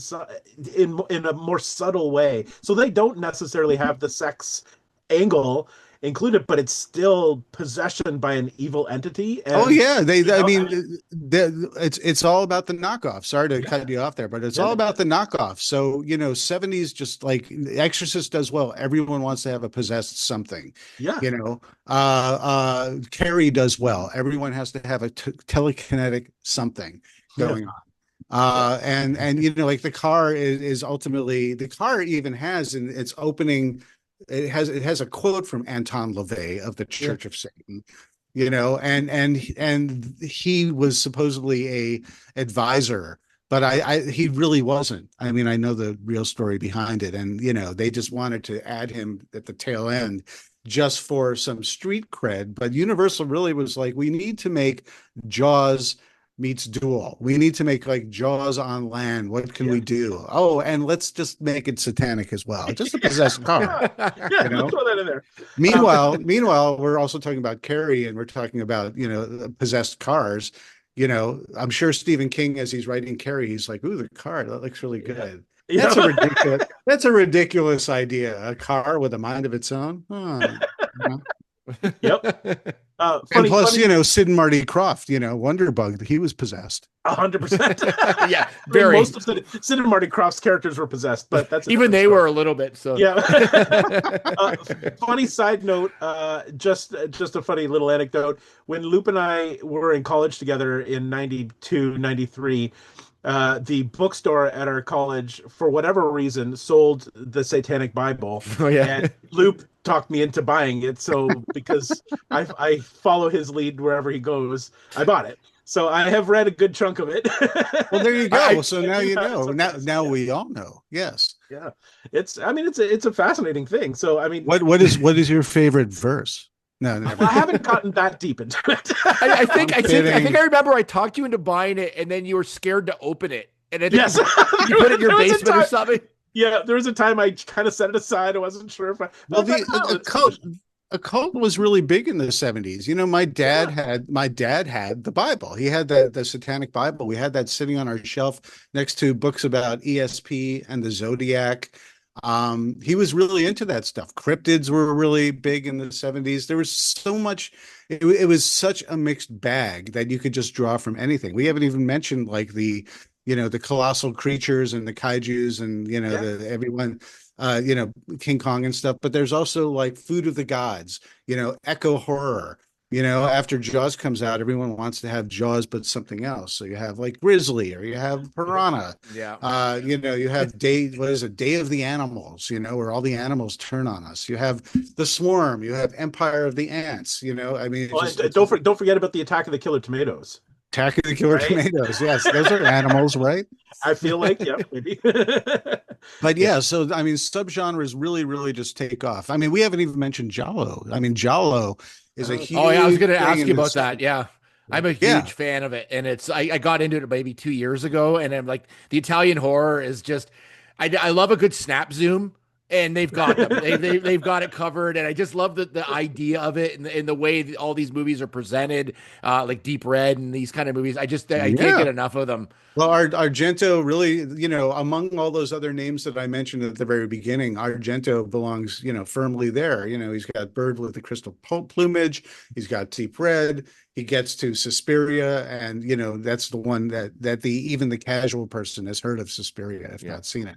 a more subtle way. So they don't necessarily have the sex angle included, but it's still possession by an evil entity. And, Oh yeah, I know, mean, it's all about the knockoff. Sorry to cut you off there, but it's all about the knockoff. So, 70s, just like Exorcist does well. Everyone wants to have a possessed something. yeah, Carrie does well. Everyone has to have a telekinetic something going on. And like the car is ultimately, the car even has in its opening, it has a quote from Anton LaVey of the Church of Satan, and he was supposedly a advisor, but he really wasn't. I mean, I know the real story behind it, and they just wanted to add him at the tail end just for some street cred. But Universal really was like, we need to make Jaws meets Duel. We need to make like Jaws on land. What can we do? Oh, and let's just make it satanic as well. Just a possessed car. Let's throw that in there. Meanwhile, we're also talking about Carrie, and we're talking about possessed cars. I'm sure Stephen King, as he's writing Carrie, he's like, "Ooh, the car, that looks really good." That's a ridiculous. That's a ridiculous idea. A car with a mind of its own. Yep. And plus, Sid and Marty Krofft, Wonderbug, he was possessed. 100%. Yeah, very. Most of Sid and Marty Krofft's characters were possessed, but that's even they were a little bit. So yeah. Funny side note, just a funny little anecdote. When Loop and I were in college together in 92, 93, the bookstore at our college, for whatever reason, sold the Satanic Bible. Oh yeah. And Loop talked me into buying it. So because I follow his lead wherever he goes, I bought it. So I have read a good chunk of it. Well, there you go. So now you know. Now we all know. Yes. Yeah. It's a fascinating thing. So I mean, what is your favorite verse? No, I haven't gotten that deep into it. I think I remember I talked you into buying it, and then you were scared to open it, and then yes, you put it in your basement or something. Yeah, there was a time I kind of set it aside. I wasn't sure if I. Well, a cult was really big in the 70s. My dad had the Bible. He had the Satanic Bible. We had that sitting on our shelf next to books about ESP and the Zodiac. He was really into that stuff. Cryptids were really big in the 70s. There was so much. It was such a mixed bag that you could just draw from anything. We haven't even mentioned like the colossal creatures and the kaijus and everyone, King Kong and stuff. But there's also like Food of the Gods, echo horror. After Jaws comes out, everyone wants to have Jaws, but something else. So you have like Grizzly, or you have Piranha. Yeah. You have Day of the Animals, where all the animals turn on us. You have The Swarm. You have Empire of the Ants. I mean, don't forget about the Attack of the Killer Tomatoes. Attack of the Killer Tomatoes. Yes, those are animals, right? I feel like, yeah, maybe. But yeah, so I mean, subgenres really, really just take off. I mean, we haven't even mentioned Giallo. I mean, Giallo is a huge. Oh yeah, I was going to ask you about that. Yeah, I'm a huge fan of it, and I got into it maybe 2 years ago, and I'm like, the Italian horror is just. I love a good snap zoom. And they've got them. They've got it covered, and I just love the idea of it and the way all these movies are presented, like Deep Red and these kind of movies. I can't get enough of them. Well, Argento really, among all those other names that I mentioned at the very beginning, Argento belongs, firmly there. He's got Bird with the Crystal Plumage. He's got Deep Red. He gets to Suspiria, and that's the one that even the casual person has heard of Suspiria, if not seen it.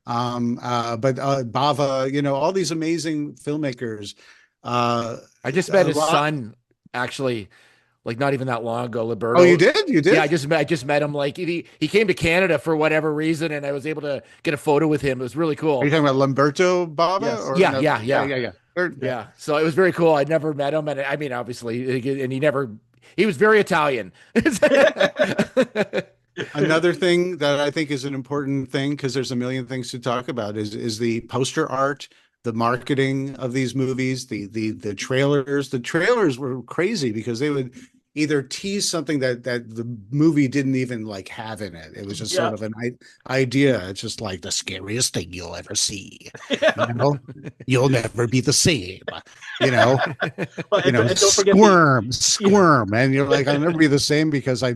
But Bava, all these amazing filmmakers. I just met his son, actually, like not even that long ago, Liberto. Oh, you did? Yeah, I just met him. Like he came to Canada for whatever reason, and I was able to get a photo with him. It was really cool. Are you talking about Lamberto Bava? Yes. Or yeah. Yeah. So it was very cool. I'd never met him, and I mean, obviously, and he was very Italian. Another thing that I think is an important thing, because there's a million things to talk about, is the poster art, the marketing of these movies, the trailers. The trailers were crazy because they would either tease something that the movie didn't even like have in it. It was just sort of an idea. It's just like the scariest thing you'll ever see. You'll never be the same. you know, Well, you know, and don't forget squirm, and you're like, I'll never be the same because I'll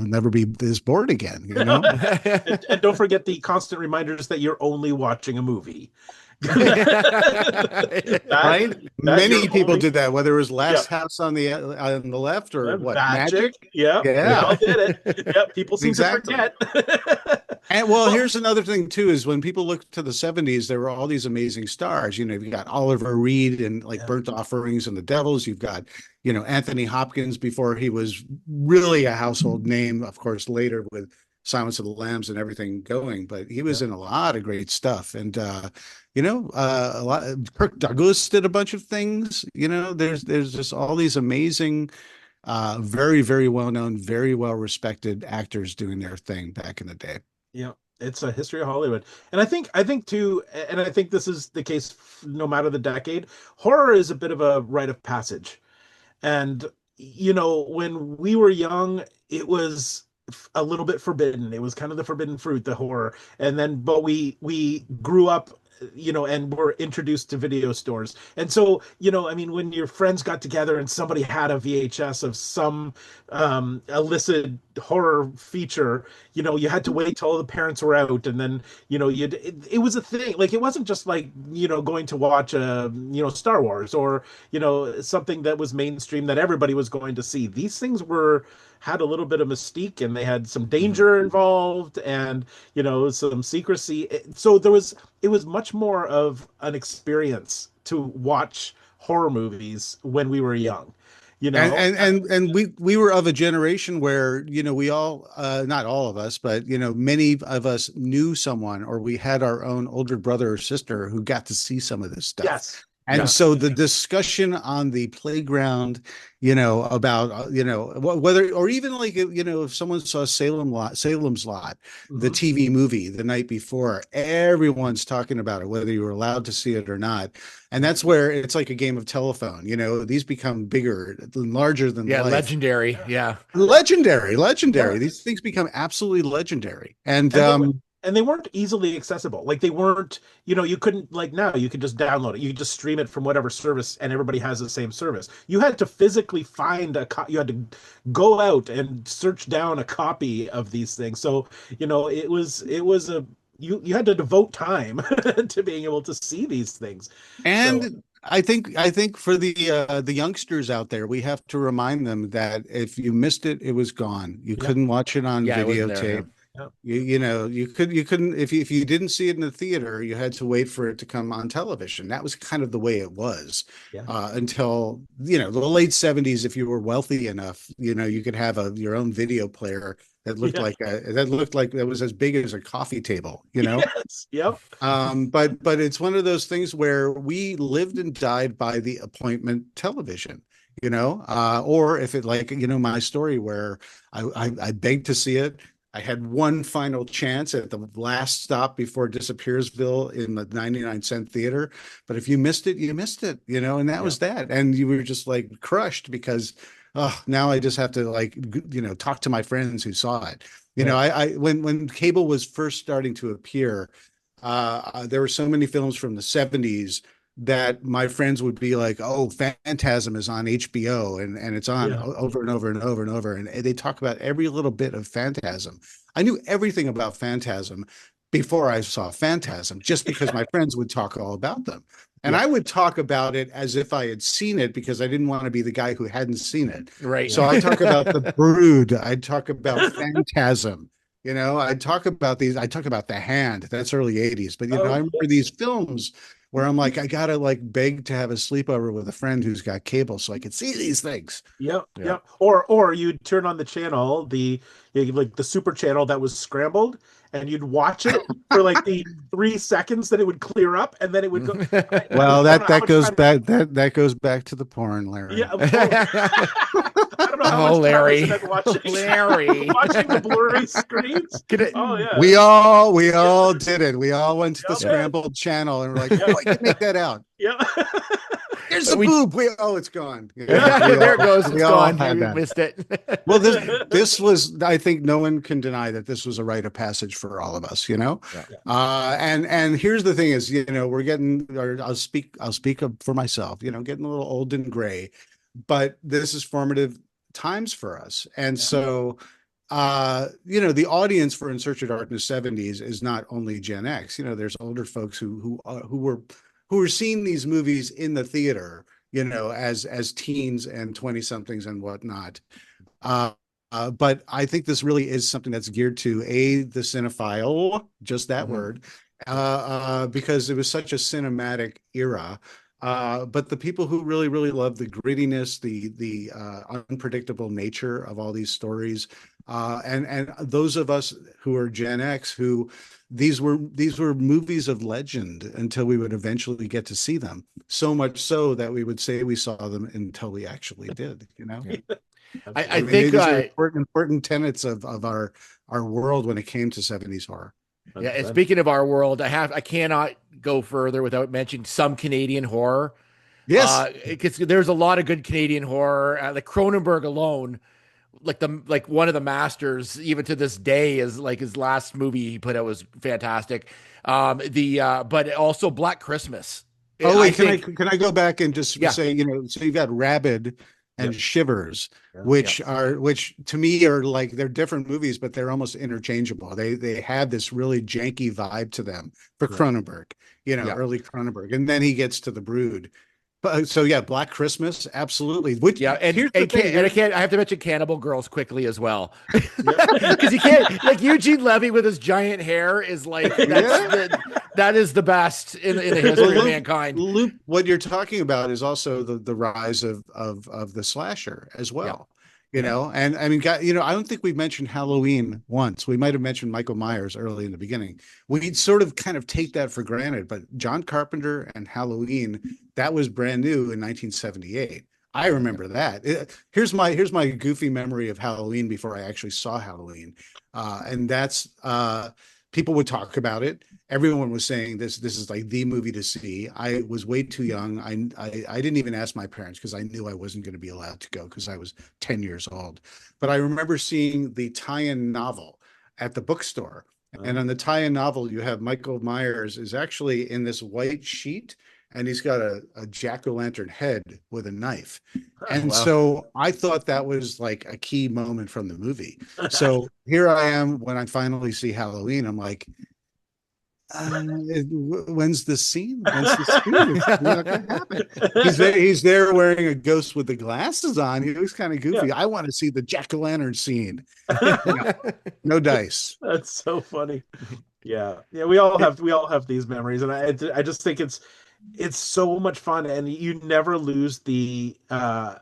never be this bored again, you know. and don't forget the constant reminders that you're only watching a movie. Right? Many people only, did that, whether it was yeah. Last House on the left or what, Magic. Magic? Yeah, we Yeah, all did it. Yeah, people seem exactly. to forget. And well, here's another thing too, is when people look to the 70s, there were all these amazing stars. You know, you got Oliver Reed and like Burnt Offerings and the Devils. You've got, you know, Anthony Hopkins before he was really a household name, of course, later with Silence of the Lambs and everything going, but he was in a lot of great stuff. And you know, a lot Kirk Douglas did a bunch of things. You know, there's just all these amazing very, very well known, very well respected actors doing their thing back in the day. Yeah, it's a history of Hollywood. And I think too, and I think this is the case no matter the decade, horror is a bit of a rite of passage. And you know, when we were young, it was a little bit forbidden. It was kind of the forbidden fruit, the horror. And then but we grew up, you know, and were introduced to video stores. And so, you know, I mean, when your friends got together and somebody had a VHS of some illicit horror feature, you know, you had to wait till all the parents were out, and then, you know, it was a thing. Like, it wasn't just like, you know, going to watch you know, Star Wars or, you know, something that was mainstream that everybody was going to see. These things had a little bit of mystique, and they had some danger involved, and, you know, some secrecy. So it was much more of an experience to watch horror movies when we were young, you know. And we were of a generation where, you know, we all not all of us, but you know, many of us knew someone, or we had our own older brother or sister who got to see some of this stuff. Yes. And so the discussion on the playground, you know, about, you know, whether, or even like, you know, if someone saw Salem's Lot, the TV movie the night before, everyone's talking about it, whether you were allowed to see it or not. And that's where it's like a game of telephone. You know, these become bigger, larger than life. Legendary. Yeah. Legendary. Yeah. These things become absolutely legendary. And they weren't easily accessible. Like, they weren't, you know, you couldn't, like, now you could just download it. You could just stream it from whatever service, and everybody has the same service. You had to physically find you had to go out and search down a copy of these things. So, you know, it was you had to devote time to being able to see these things. And so, I think for the youngsters out there, we have to remind them that if you missed it, it was gone. You couldn't watch it on videotape. You know, you couldn't, if you didn't see it in the theater, you had to wait for it to come on television. That was kind of the way it was until, you know, the late 70s. If you were wealthy enough, you know, you could have your own video player that looked like that was as big as a coffee table, you know. Yes. Yep. But it's one of those things where we lived and died by the appointment television, you know, or if it, like, you know, my story where I begged to see it. I had one final chance at the last stop before Disappearsville in the 99-cent theater. But if you missed it, you missed it, you know, and that was that. And you were just like crushed because, oh, now I just have to, like, you know, talk to my friends who saw it. You know, when cable was first starting to appear, there were so many films from the 70s that my friends would be like, oh, Phantasm is on HBO and it's on over and over and over and over. And they talk about every little bit of Phantasm. I knew everything about Phantasm before I saw Phantasm, just because my friends would talk all about them. And I would talk about it as if I had seen it because I didn't want to be the guy who hadn't seen it. Right. So I talk about The Brood. I'd talk about Phantasm. You know, I'd talk about The Hand. That's early 80s. But, you know, I remember these films where I'm like, I gotta, like, beg to have a sleepover with a friend who's got cable so I could see these things. Yep. Or you'd turn on the channel, like the super channel that was scrambled, and you'd watch it for like the 3 seconds that it would clear up, and then it would go. Well, that goes back to the porn, Larry. Yeah. I don't know how much Larry. time I spent watching, Larry. watching the blurry screens. Oh yeah. We all did it. We all went to the scrambled channel and we're like, oh, I can make that out. Yeah. There's the boob. It's gone. There it goes. It's gone. Had You that. missed it. Well, this was, I think no one can deny that this was a rite of passage for all of us, you know? Yeah. And here's the thing is, we're getting, or I'll speak for myself, getting a little old and gray, but this is formative times for us. And so, the audience for In Search of Darkness 70s is not only Gen X, there's older folks who were seeing these movies in the theater, as teens and 20 somethings and whatnot. But I think this really is something that's geared to the cinephile, just that word, because it was such a cinematic era. But the people who really, really love the grittiness, the unpredictable nature of all these stories, and those of us who are Gen X, who these were movies of legend until we would eventually get to see them. So much so that we would say we saw them until we actually did. I think these are important tenets of our world when it came to 70s horror. Yeah, and speaking of our world, I cannot go further without mentioning some Canadian horror. Yes, because there's a lot of good Canadian horror. Like Cronenberg alone, like one of the masters, even to this day, is like his last movie he put out was fantastic. But also Black Christmas. Oh wait, can I go back and just say, so you've got Rabid and Yep. Shivers, which to me are like, they're different movies, but they're almost interchangeable. They have this really janky vibe to them for Cronenberg, early Cronenberg, and then he gets to The Brood. But so Black Christmas, absolutely. Which and I have to mention Cannibal Girls quickly as well, because you can't, like, Eugene Levy with his giant hair is like that is the best in the history of mankind. Luke, what you're talking about is also the rise of the slasher as well. And I mean, I don't think we've mentioned Halloween once. We might have mentioned Michael Myers early in the beginning. We'd sort of kind of take that for granted, but John Carpenter and Halloween, that was brand new in 1978. I remember that. Here's my goofy memory of Halloween before I actually saw Halloween. And that's, people would talk about it. Everyone was saying this is like the movie to see. I was way too young. I didn't even ask my parents because I knew I wasn't going to be allowed to go because I was 10 years old. But I remember seeing the tie-in novel at the bookstore. And on the tie-in novel, you have Michael Myers is actually in this white sheet, and he's got a jack-o'-lantern head with a knife. And so I thought that was like a key moment from the movie. So here I am when I finally see Halloween. I'm like, when's the scene? It's not gonna happen. He's there wearing a ghost with the glasses on. He looks kind of goofy. I want to see the jack-o'-lantern scene. No dice. That's so funny. Yeah. We all have these memories, and I just think it's so much fun, and you never lose the love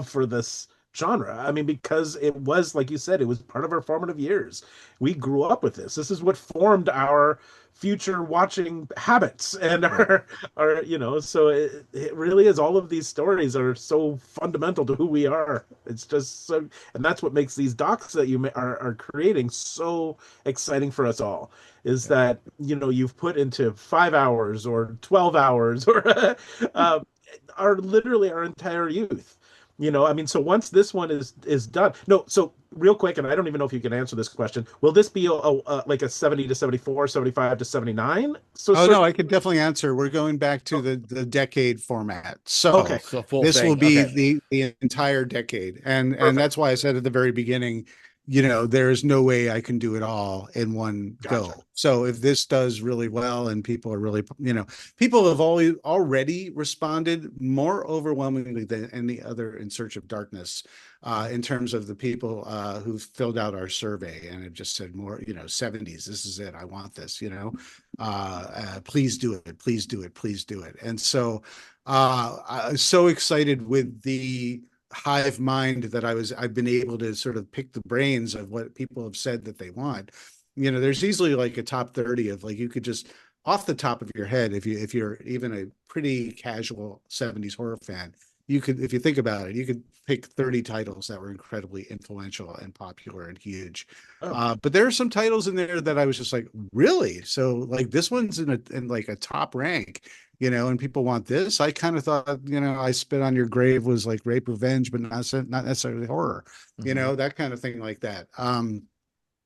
for this genre. I mean, because it was, like you said, it was part of our formative years. We grew up with this. This is what formed our future watching habits and our so it really is. All of these stories are so fundamental to who we are. It's just so, and that's what makes these docs that you are creating so exciting for us all, is that you've put into 5 hours or 12 hours or literally our entire youth. I mean, so once this one is done, so real quick, and I don't even know if you can answer this question. Will this be like a 70 to 74, 75 to 79? No, I could definitely answer. We're going back to the decade format. So this will be the entire decade. And that's why I said at the very beginning, there is no way I can do it all in one go. So if this does really well and people are really, people have already responded more overwhelmingly than any other In Search of Darkness, in terms of the people who filled out our survey and have just said more, 70s, this is it. I want this, please do it. Please do it. Please do it. And so I'm so excited with the hive mind that I've been able to sort of pick the brains of what people have said that they want. There's easily like a top 30 of, like, you could just off the top of your head, if you're even a pretty casual 70s horror fan, you could, if you think about it, you could pick 30 titles that were incredibly influential and popular and huge. But there are some titles in there that I was just like, really? So like this one's in like a top rank. and people want this. I kind of thought, I Spit on Your Grave was like rape revenge, but not necessarily horror, that kind of thing like that.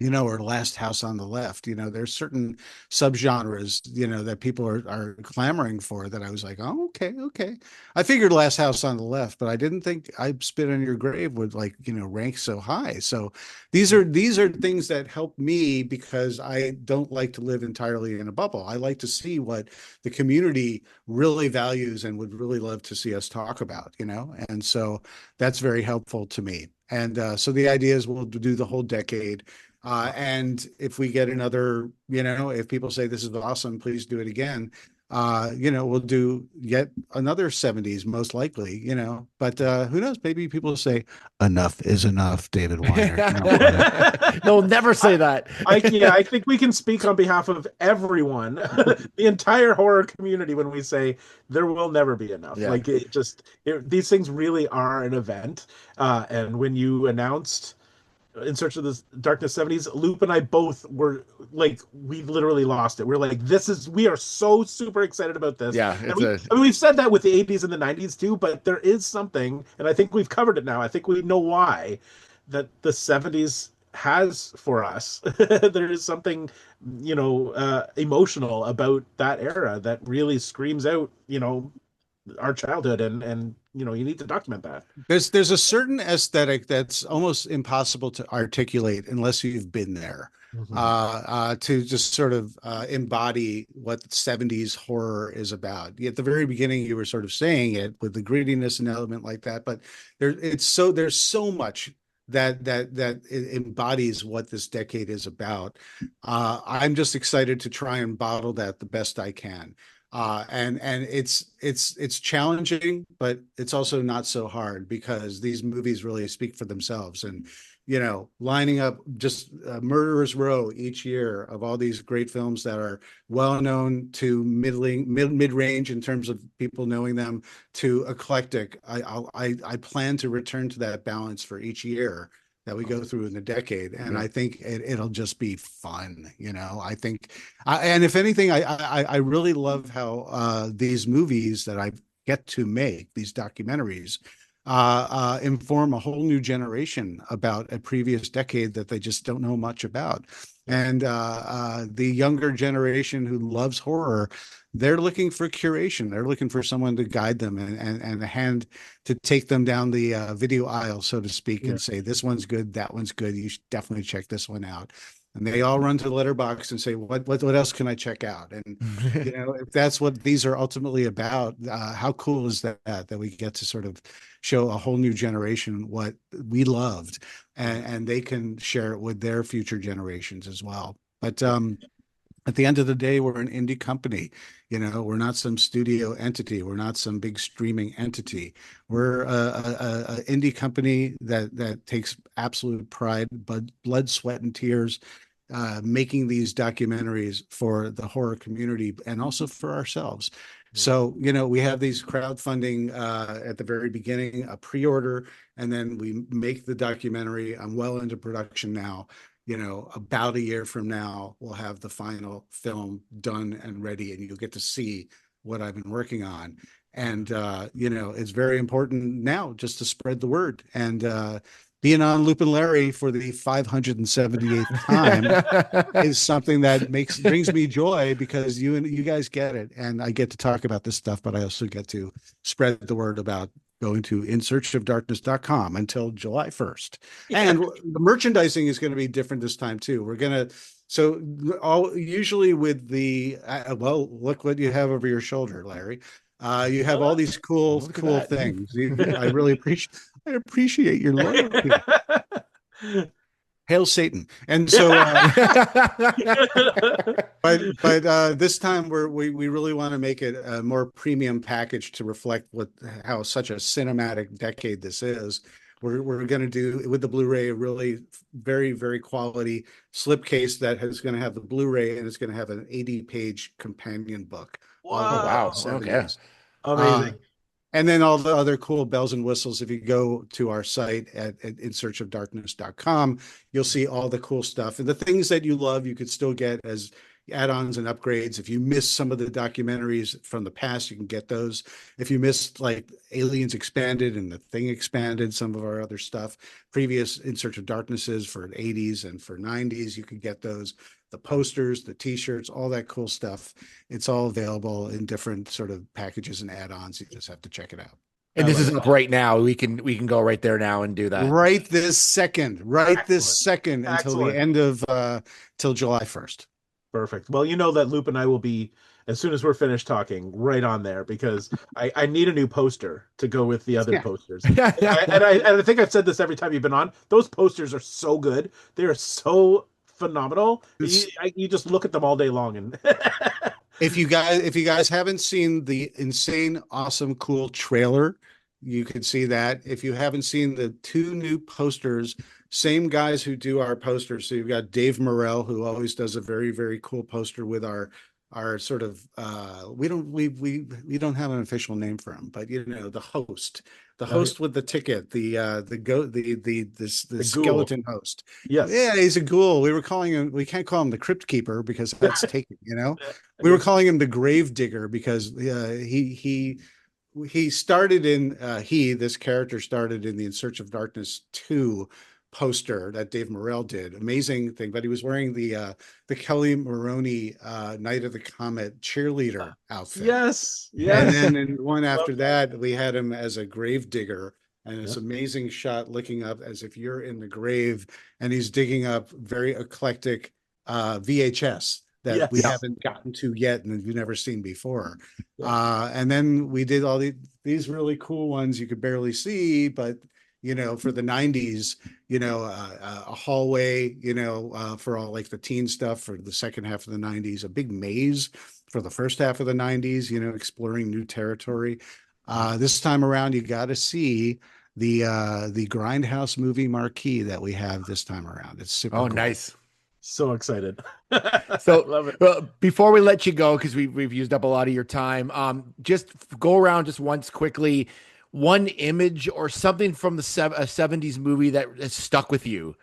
Or Last House on the Left. There's certain subgenres, that people are clamoring for that I was like, oh, okay. I figured Last House on the Left, but I didn't think I Spit on Your Grave would rank so high. So these are things that help me because I don't like to live entirely in a bubble. I like to see what the community really values and would really love to see us talk about, and so that's very helpful to me. And so the idea is we'll do the whole decade. And if we get another, if people say this is awesome, please do it again. We'll do yet another 70s, most likely, but who knows? Maybe people will say enough is enough, David Weiner. They'll never say that. I think we can speak on behalf of everyone, the entire horror community, when we say there will never be enough. Yeah. These things really are an event. And when you announced In Search of the Darkness 70s, Loop and I both were like, we literally lost it. We're like, we are so super excited about this. Yeah, we've said that with the 80s and the 90s too, but there is something, and I think we've covered it now. I think we know why, that the 70s has for us. There is something, emotional about that era that really screams out, our childhood, and you need to document that. There's a certain aesthetic that's almost impossible to articulate unless you've been there. To just sort of embody what 70s horror is about. At the very beginning, you were sort of saying it with the grittiness and element like that, but there's so much that it embodies what this decade is about. I'm just excited to try and bottle that the best I can. And it's challenging, but it's also not so hard because these movies really speak for themselves. And lining up just Murderer's Row each year of all these great films that are well known to mid range in terms of people knowing them, to eclectic. I plan to return to that balance for each year that we go through in the decade, and I think it'll just be fun. I think, and if anything, I really love how these movies that I get to make, these documentaries, inform a whole new generation about a previous decade that they just don't know much about. And the younger generation who loves horror, they're looking for curation. They're looking for someone to guide them and a hand to take them down the video aisle, so to speak, and say, this one's good, that one's good. You should definitely check this one out. And they all run to the letterbox and say, what else can I check out? And, if that's what these are ultimately about, how cool is that we get to sort of show a whole new generation what we loved, and they can share it with their future generations as well. But at the end of the day, we're an indie company. We're not some studio entity. We're not some big streaming entity. We're a indie company that takes absolute pride, blood, sweat, and tears, making these documentaries for the horror community and also for ourselves. So, we have these crowdfunding at the very beginning, a pre-order, and then we make the documentary. I'm well into production now. About a year from now, we'll have the final film done and ready, and you'll get to see what I've been working on. And, it's very important now just to spread the word. And being on Loop and Larry for the 578th time is something that brings me joy, because you guys get it. And I get to talk about this stuff, but I also get to spread the word about going to insearchofdarkness.com until July 1st. And the merchandising is going to be different this time too. We're going to, usually with the, look what you have over your shoulder, Larry. You have all these cool things. I really appreciate your loyalty. Hail Satan. And so, but this time we really want to make it a more premium package to reflect how such a cinematic decade this is. We're going to do with the Blu-ray a really very, very quality slipcase that is going to have the Blu-ray, and it's going to have an 80-page companion book. Wow. Okay. Amazing. And then all the other cool bells and whistles. If you go to our site at insearchofdarkness.com, you'll see all the cool stuff. And the things that you love, you could still get as add-ons and upgrades. If you miss some of the documentaries from the past, you can get those. If you missed like Aliens Expanded and The Thing Expanded, some of our other stuff, previous In Search of Darknesses for 80s and for 90s, you can get those. The posters, the t-shirts, all that cool stuff. It's all available in different sort of packages and add-ons. You just have to check it out. And this is up right now. We can go right there now and do that. Right this second. Until the end of till July 1st. Perfect. Well, you know that Loop and I will be, as soon as we're finished talking, right on there, because I need a new poster to go with the other posters. And I think I've said this every time you've been on. Those posters are so good. They are so phenomenal. You just look at them all day long. And if you guys haven't seen the insane, awesome, cool trailer, you can see that. If you haven't seen the 2 new posters, same guys who do our posters. So you've got Dave Morrell, who always does a very, very cool poster with our sort of we don't have an official name for him, but the host with the ticket, the skeleton host. Yes. Yeah, he's a ghoul. We can't call him the crypt keeper because that's taken, we were calling him the grave digger because this character started in the In Search of Darkness 2 poster that Dave Morrell did. Amazing thing, but he was wearing the Kelly Maroney Night of the Comet cheerleader outfit. Yes. And then in one after that, we had him as a grave digger, and this amazing shot looking up as if you're in the grave, and he's digging up very eclectic VHS that we haven't gotten to yet and we've never seen before. And then we did all these really cool ones you could barely see, but for the 90s, a hallway, for all like the teen stuff for the second half of the 90s, a big maze for the first half of the 90s, exploring new territory. This time around, you got to see the Grindhouse movie marquee that we have this time around. It's super cool. Nice. So excited. So love it. Well, before we let you go, because we've used up a lot of your time, just go around just once quickly, one image or something from the 70s movie that has stuck with you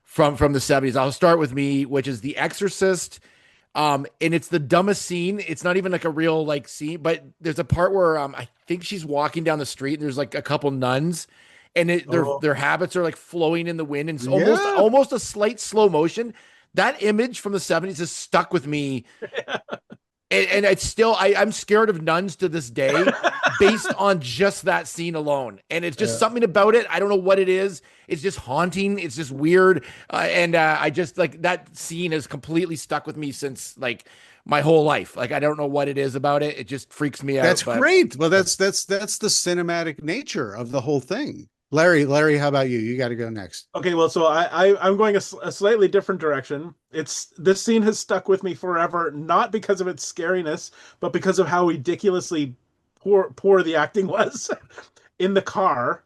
from the 70s. I'll start with me, which is The Exorcist. And it's the dumbest scene. It's not even like a real like scene, but there's a part where I think she's walking down the street and there's like a couple nuns, and their habits are like flowing in the wind, and it's almost a slight slow motion. That image from the 70s has stuck with me. And it's still, I'm scared of nuns to this day based on just that scene alone. And it's just something about it. I don't know what it is. It's just haunting. It's just weird. And I just like that scene has completely stuck with me since like my whole life. Like, I don't know what it is about it. It just freaks me out. That's great. Well, that's the cinematic nature of the whole thing. Larry, how about you? You got to go next. Okay, well, so I'm going a slightly different direction. This scene has stuck with me forever, not because of its scariness, but because of how ridiculously poor the acting was in the car,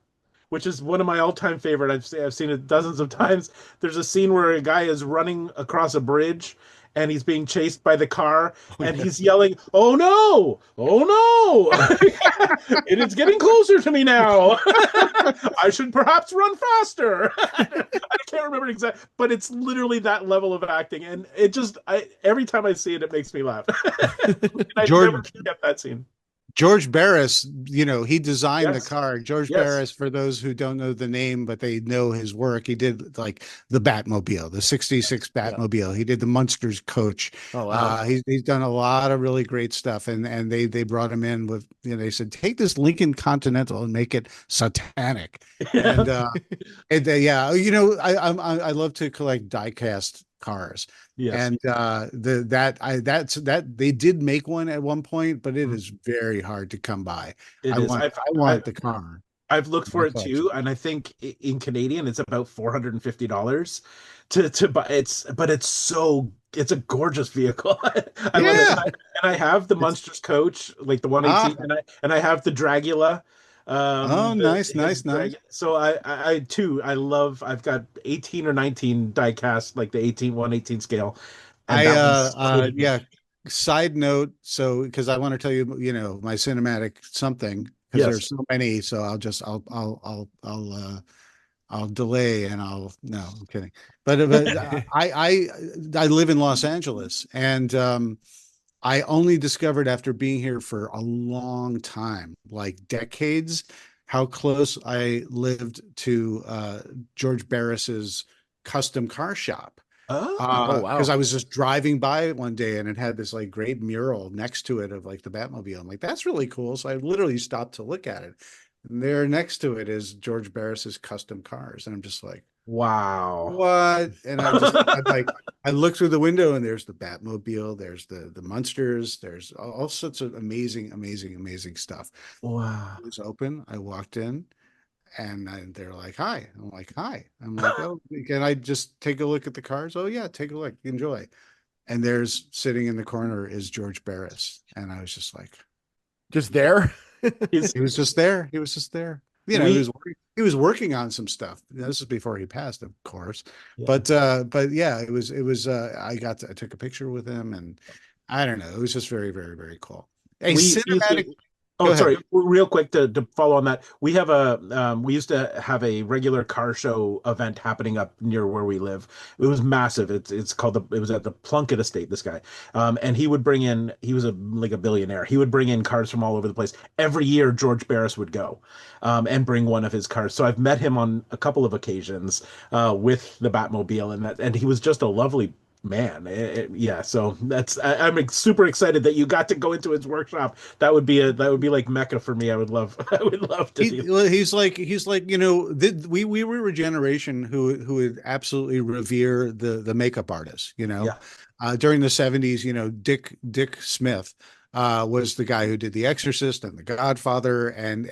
which is one of my all-time favorite. I've seen it dozens of times. There's a scene where a guy is running across a bridge and he's being chased by the car, and he's yelling, "Oh no! Oh no! It is getting closer to me now. I should perhaps run faster." I can't remember exactly, but it's literally that level of acting, and it just every time I see it, it makes me laugh. I never forget that scene. George Barris, he designed the car. George Barris, for those who don't know the name, but they know his work, he did like the Batmobile, the 66 Batmobile. He did the Munsters coach. Oh, wow. He's done a lot of really great stuff. And they brought him in with, they said, take this Lincoln Continental and make it satanic. And I love to collect die-cast cars. Yes. And they did make one at one point, but it is very hard to come by. I want the car. I've looked for it too, and I think in Canadian it's about $450 to buy. It's a gorgeous vehicle. I love it. And I have the Munsters coach, like the 118, and I have the Dragula. Nice. So I've got 18 or 19 die cast, like the 118 scale. Side note, so because I want to tell you, my cinematic something, because there's so many, so I'll I'll delay and no, I'm kidding. But I live in Los Angeles, and I only discovered after being here for a long time, like decades, how close I lived to George Barris's custom car shop. Oh Because wow. I was just driving by it one day and it had this like great mural next to it of like the Batmobile. I'm like, that's really cool. So I literally stopped to look at it. And there next to it is George Barris's custom cars. And I'm just like, Wow. what? And I look through the window and there's the Batmobile, there's the Munsters, there's all sorts of amazing stuff. Wow. It was open. I walked in and they're like, hi. I'm like, hi. I'm like, oh, can I just take a look at the cars? Oh yeah, take a look, enjoy. And there's sitting in the corner is George Barris. And I was just like, Just there. Is he was just there. He was just there. You know, we he was working on some stuff. This is before he passed, of course. yeah. But yeah, I took a picture with him and I don't know. It was just very cool. A We used cinematic. to Go Oh, ahead. sorry, real quick to follow on that. We used to have a regular car show event happening up near where we live. It was massive. It's called it was at the Plunkett Estate, this guy. And he would bring in, he was like a billionaire. He would bring in cars from all over the place. Every year George Barris would go and bring one of his cars. So I've met him on a couple of occasions with the Batmobile, and he was just a lovely man. Yeah, so I'm super excited that you got to go into his workshop. That would be like Mecca for me. I would love I would love to do. He's like, you know, we were a generation who would absolutely revere the makeup artists, you know. Yeah. During the 70s, you know, Dick Smith was the guy who did The Exorcist and The Godfather and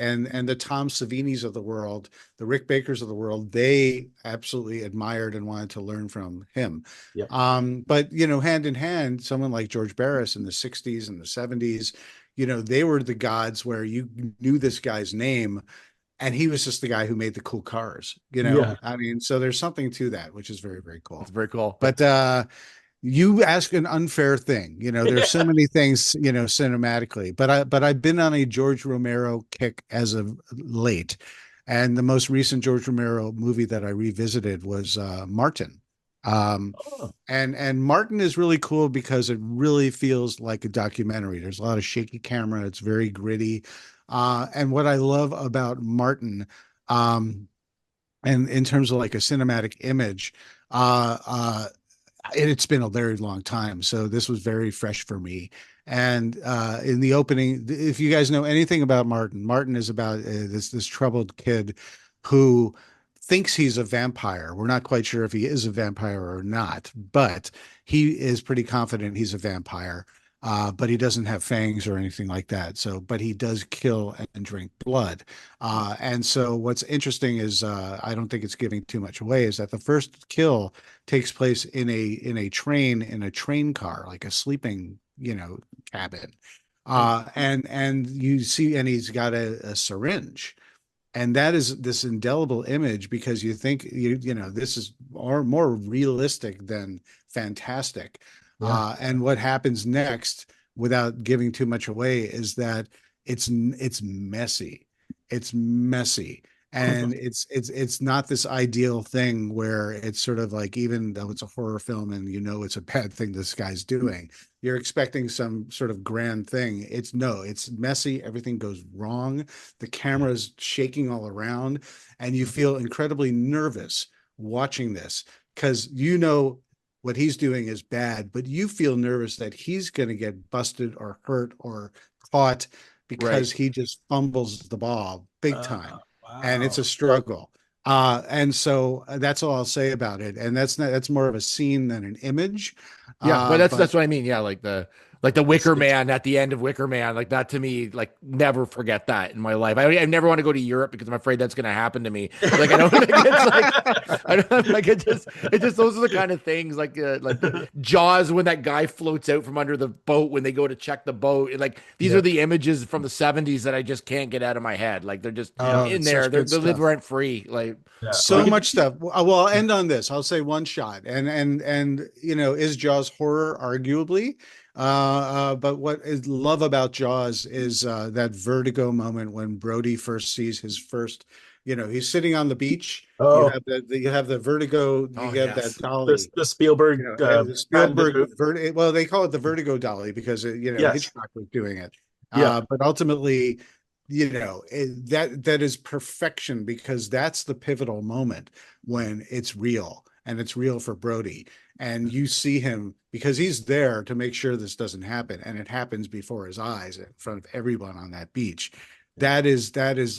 the Tom Savinis of the world, the Rick Bakers of the world. They absolutely admired and wanted to learn from him. Yeah. But you know, hand in hand, someone like George Barris in the 60s and the 70s, you know, they were the gods where you knew this guy's name and he was just the guy who made the cool cars, you know. Yeah. I mean, so there's something to that, which is very cool. It's very cool. But you ask an unfair thing. You know, there's so many things, you know, cinematically, but I've been on a George Romero kick as of late. And the most recent George Romero movie that I revisited was Martin. Oh, And Martin is really cool because it really feels like a documentary. There's a lot of shaky camera. It's very gritty. And what I love about Martin, and in terms of like a cinematic image, it's been a very long time. So this was very fresh for me. And in the opening, if you guys know anything about Martin, Martin is about this troubled kid who thinks he's a vampire. We're not quite sure if he is a vampire or not, but he is pretty confident he's a vampire. But he doesn't have fangs or anything like that. So, but he does kill and drink blood. And so, what's interesting is I don't think it's giving too much away. Is that the first kill takes place in a train car, like a sleeping, you know, cabin. And you see, and he's got a syringe, and that is this indelible image because you think you know this is more realistic than fantastic. yeah. And what happens next, without giving too much away, is that it's messy. It's messy, and it's not this ideal thing where it's sort of like, even though it's a horror film and you know it's a bad thing this guy's doing, you're expecting some sort of grand thing. It's messy. Everything goes wrong. The camera's shaking all around, and you feel incredibly nervous watching this because you know what he's doing is bad, but you feel nervous that he's going to get busted or hurt or caught because Right. he just fumbles the ball big time. And it's Wow. a struggle. And so that's all I'll say about it. And that's more of a scene than an image. Yeah, but But that's what I mean. Yeah, like the Wicker it's Man at the end of Wicker Man, like that to me, like never forget that in my life. I never want to go to Europe because I'm afraid that's going to happen to me. Like I don't think it's like I don't like it just those are the kind of things like Jaws when that guy floats out from under the boat when they go to check the boat. And like these Yeah. are the images from the 70s that I just can't get out of my head. Like they're just Yeah. in it's there. such good They live stuff. rent free. Like Yeah. So much stuff. Well, I'll end on this. I'll say one shot. And you know, is Jaws horror? Arguably. But what I love about Jaws is that vertigo moment when Brody first sees his first You know, he's sitting on the beach. Oh, You have the Vertigo. Oh, You have yes. that dolly. the Spielberg, You know, and the Spielberg. patented- Well, they call it the Vertigo dolly because yes, Hitchcock was doing it. yeah, But ultimately, that is perfection because that's the pivotal moment when it's real and it's real for Brody. And you see him because he's there to make sure this doesn't happen, and it happens before his eyes in front of everyone on that beach. That is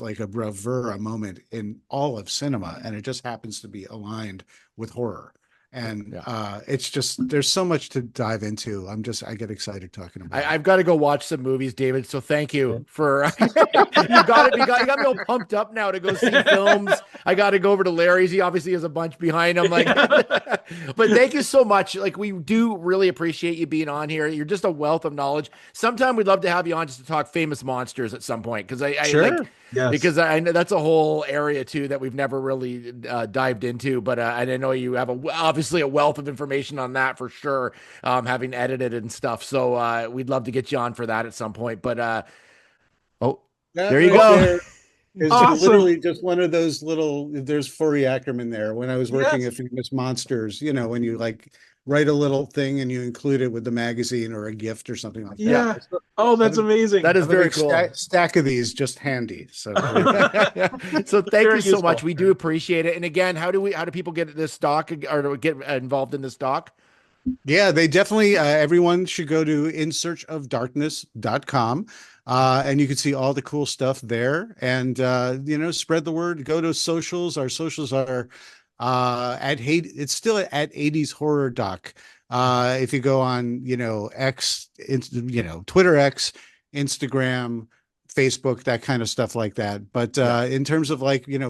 like a bravura moment in all of cinema, and it just happens to be aligned with horror. And it's just there's so much to dive into. I get excited talking about it. I've got to go watch some movies, David. So thank you for you got me all pumped up now to go see films. I got to go over to Larry's. He obviously has a bunch behind him. Like, but thank you so much. Like, we do really appreciate you being on here. You're just a wealth of knowledge. Sometime we'd love to have you on just to talk famous monsters at some point because yes. because I know that's a whole area too that we've never really dived into. But I know you have obviously a wealth of information on that for sure, having edited and stuff. So we'd love to get you on for that at some point. But there you go. There is Awesome. literally just one of those little. There's Furry Ackerman there. When I was working Yes. at Famous Monsters, when you like write a little thing and you include it with the magazine or a gift or something like Yeah. that. Oh, that's amazing. That is I have a very big cool. Stack of these just handy. So So thank Very you so useful. much. We do appreciate it. And again, how do people get this stock or get involved in this stock? yeah, they definitely everyone should go to insearchofdarkness.com. And you can see all the cool stuff there and spread the word. Go to socials. Our socials are it's still at 80s horror doc. If you go on X, Twitter X, Instagram, Facebook, that kind of stuff like that. But in terms of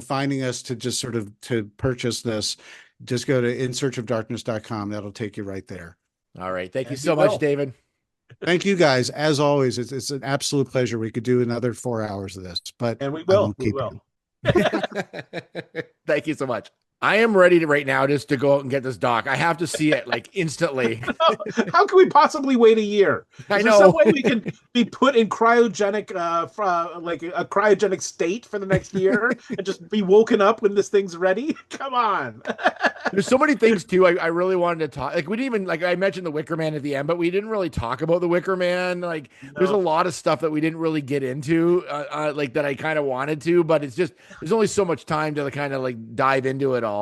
finding us to just sort of to purchase this, just go to insearchofdarkness.com. That'll take you right there. All right. Thank you And so you much, will. David. Thank you guys. As always, it's an absolute pleasure. We could do another 4 hours of this, but And we I will. won't We keep will. you. Thank you so much. I am ready to right now just to go out and get this doc. I have to see it like instantly. How can we possibly wait a year? I Is there know. some way we can be put in cryogenic, like a cryogenic state for the next year and just be woken up when this thing's ready? Come on. There's so many things too. I really wanted to talk. Like we didn't even I mentioned the Wicker Man at the end, but we didn't really talk about the Wicker Man. Like there's a lot of stuff that we didn't really get into, like that I kind of wanted to. But it's just there's only so much time to kind of like dive into it all.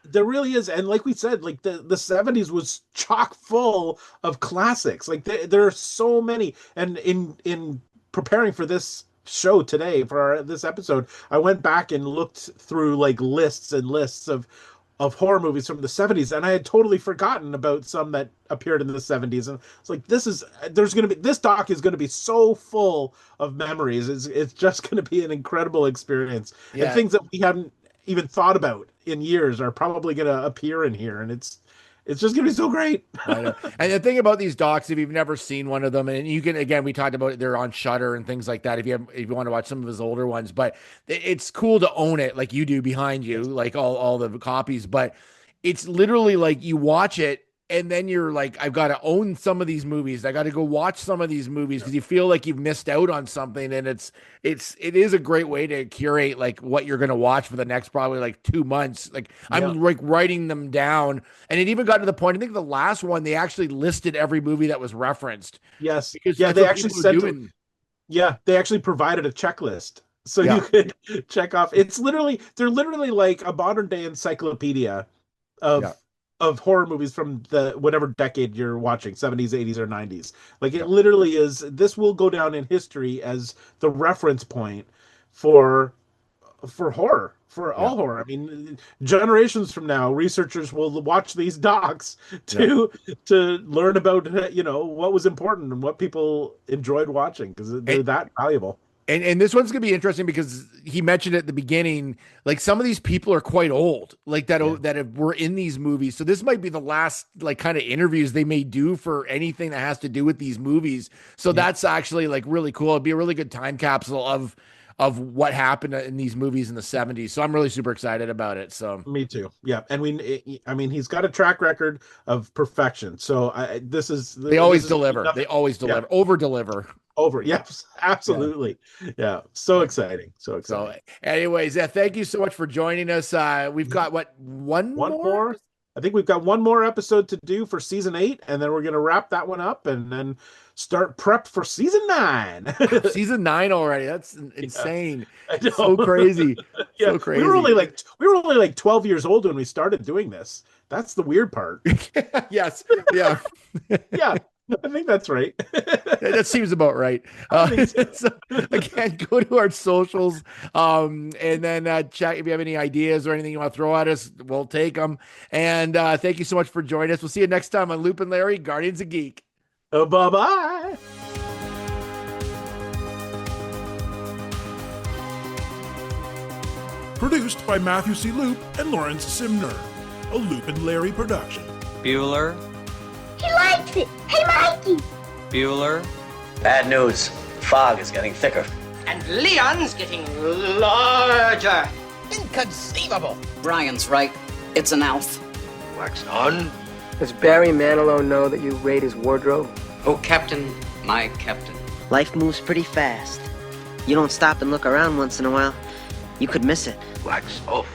There really is, and like we said, like the 70s was chock full of classics. Like there are so many, and in preparing for this show today for this episode, I went back and looked through like lists and lists of horror movies from the 70s, and I had totally forgotten about some that appeared in the 70s. And it's like this doc is gonna be so full of memories. It's just gonna be an incredible experience. Yeah. And things that we haven't even thought about in years are probably going to appear in here, and it's just going to be so great. I know. And the thing about these docs, if you've never seen one of them, and you can, again, we talked about it, they're on Shudder and things like that. If you want to watch some of his older ones, but it's cool to own it like you do behind you, like all the copies. But it's literally like you watch it and then you're like, I've got to own some of these movies. I got to go watch some of these movies because you feel like you've missed out on something. And it is a great way to curate like what you're going to watch for the next probably like 2 months. Like I'm like writing them down, and it even got to the point. I think the last one they actually listed every movie that was referenced. Yes, Because yeah, that's they what actually people are sent. doing. Yeah, they actually provided a checklist so Yeah. you could check off. They're literally like a modern day encyclopedia of Yeah. of horror movies from the whatever decade you're watching, 70s, 80s, or 90s. Like it Yeah. literally is. This will go down in history as the reference point for horror, for all horror. I mean, generations from now, researchers will watch these docs to learn about what was important and what people enjoyed watching because they're that valuable. And this one's gonna be interesting because he mentioned at the beginning, like some of these people are quite old, like were in these movies. So this might be the last like kind of interviews they may do for anything that has to do with these movies. So that's actually like really cool. It'd be a really good time capsule of what happened in these movies in the 70s. So I'm really super excited about it. So Me too. Yeah, and I mean, he's got a track record of perfection. So they always deliver. They always deliver. Over deliver. Over. Yes, absolutely. Yeah. So exciting. So exciting. So, anyways, thank you so much for joining us. We've got one more? I think we've got one more episode to do for season 8, and then we're going to wrap that one up and then start prep for season 9. Season 9 already. That's insane. I know. So crazy. Yeah, So crazy. we were only like 12 years old when we started doing this. That's the weird part. Yes. Yeah. Yeah. I think that's right. That seems about right. So again, go to our socials, and then check if you have any ideas or anything you want to throw at us. We'll take them. And thank you so much for joining us. We'll see you next time on Loop and Larry, Guardians of Geek. Bye-bye. Produced by Matthew C. Loop and Lawrence Simner. A Loop and Larry production. Bueller. He likes it. Hey, Mikey. Bueller. Bad news. Fog is getting thicker. And Leon's getting larger. Inconceivable. Brian's right. It's an elf. Wax on. Does Barry Manilow know that you raid his wardrobe? Oh, Captain, my captain. Life moves pretty fast. You don't stop and look around once in a while, you could miss it. Wax off.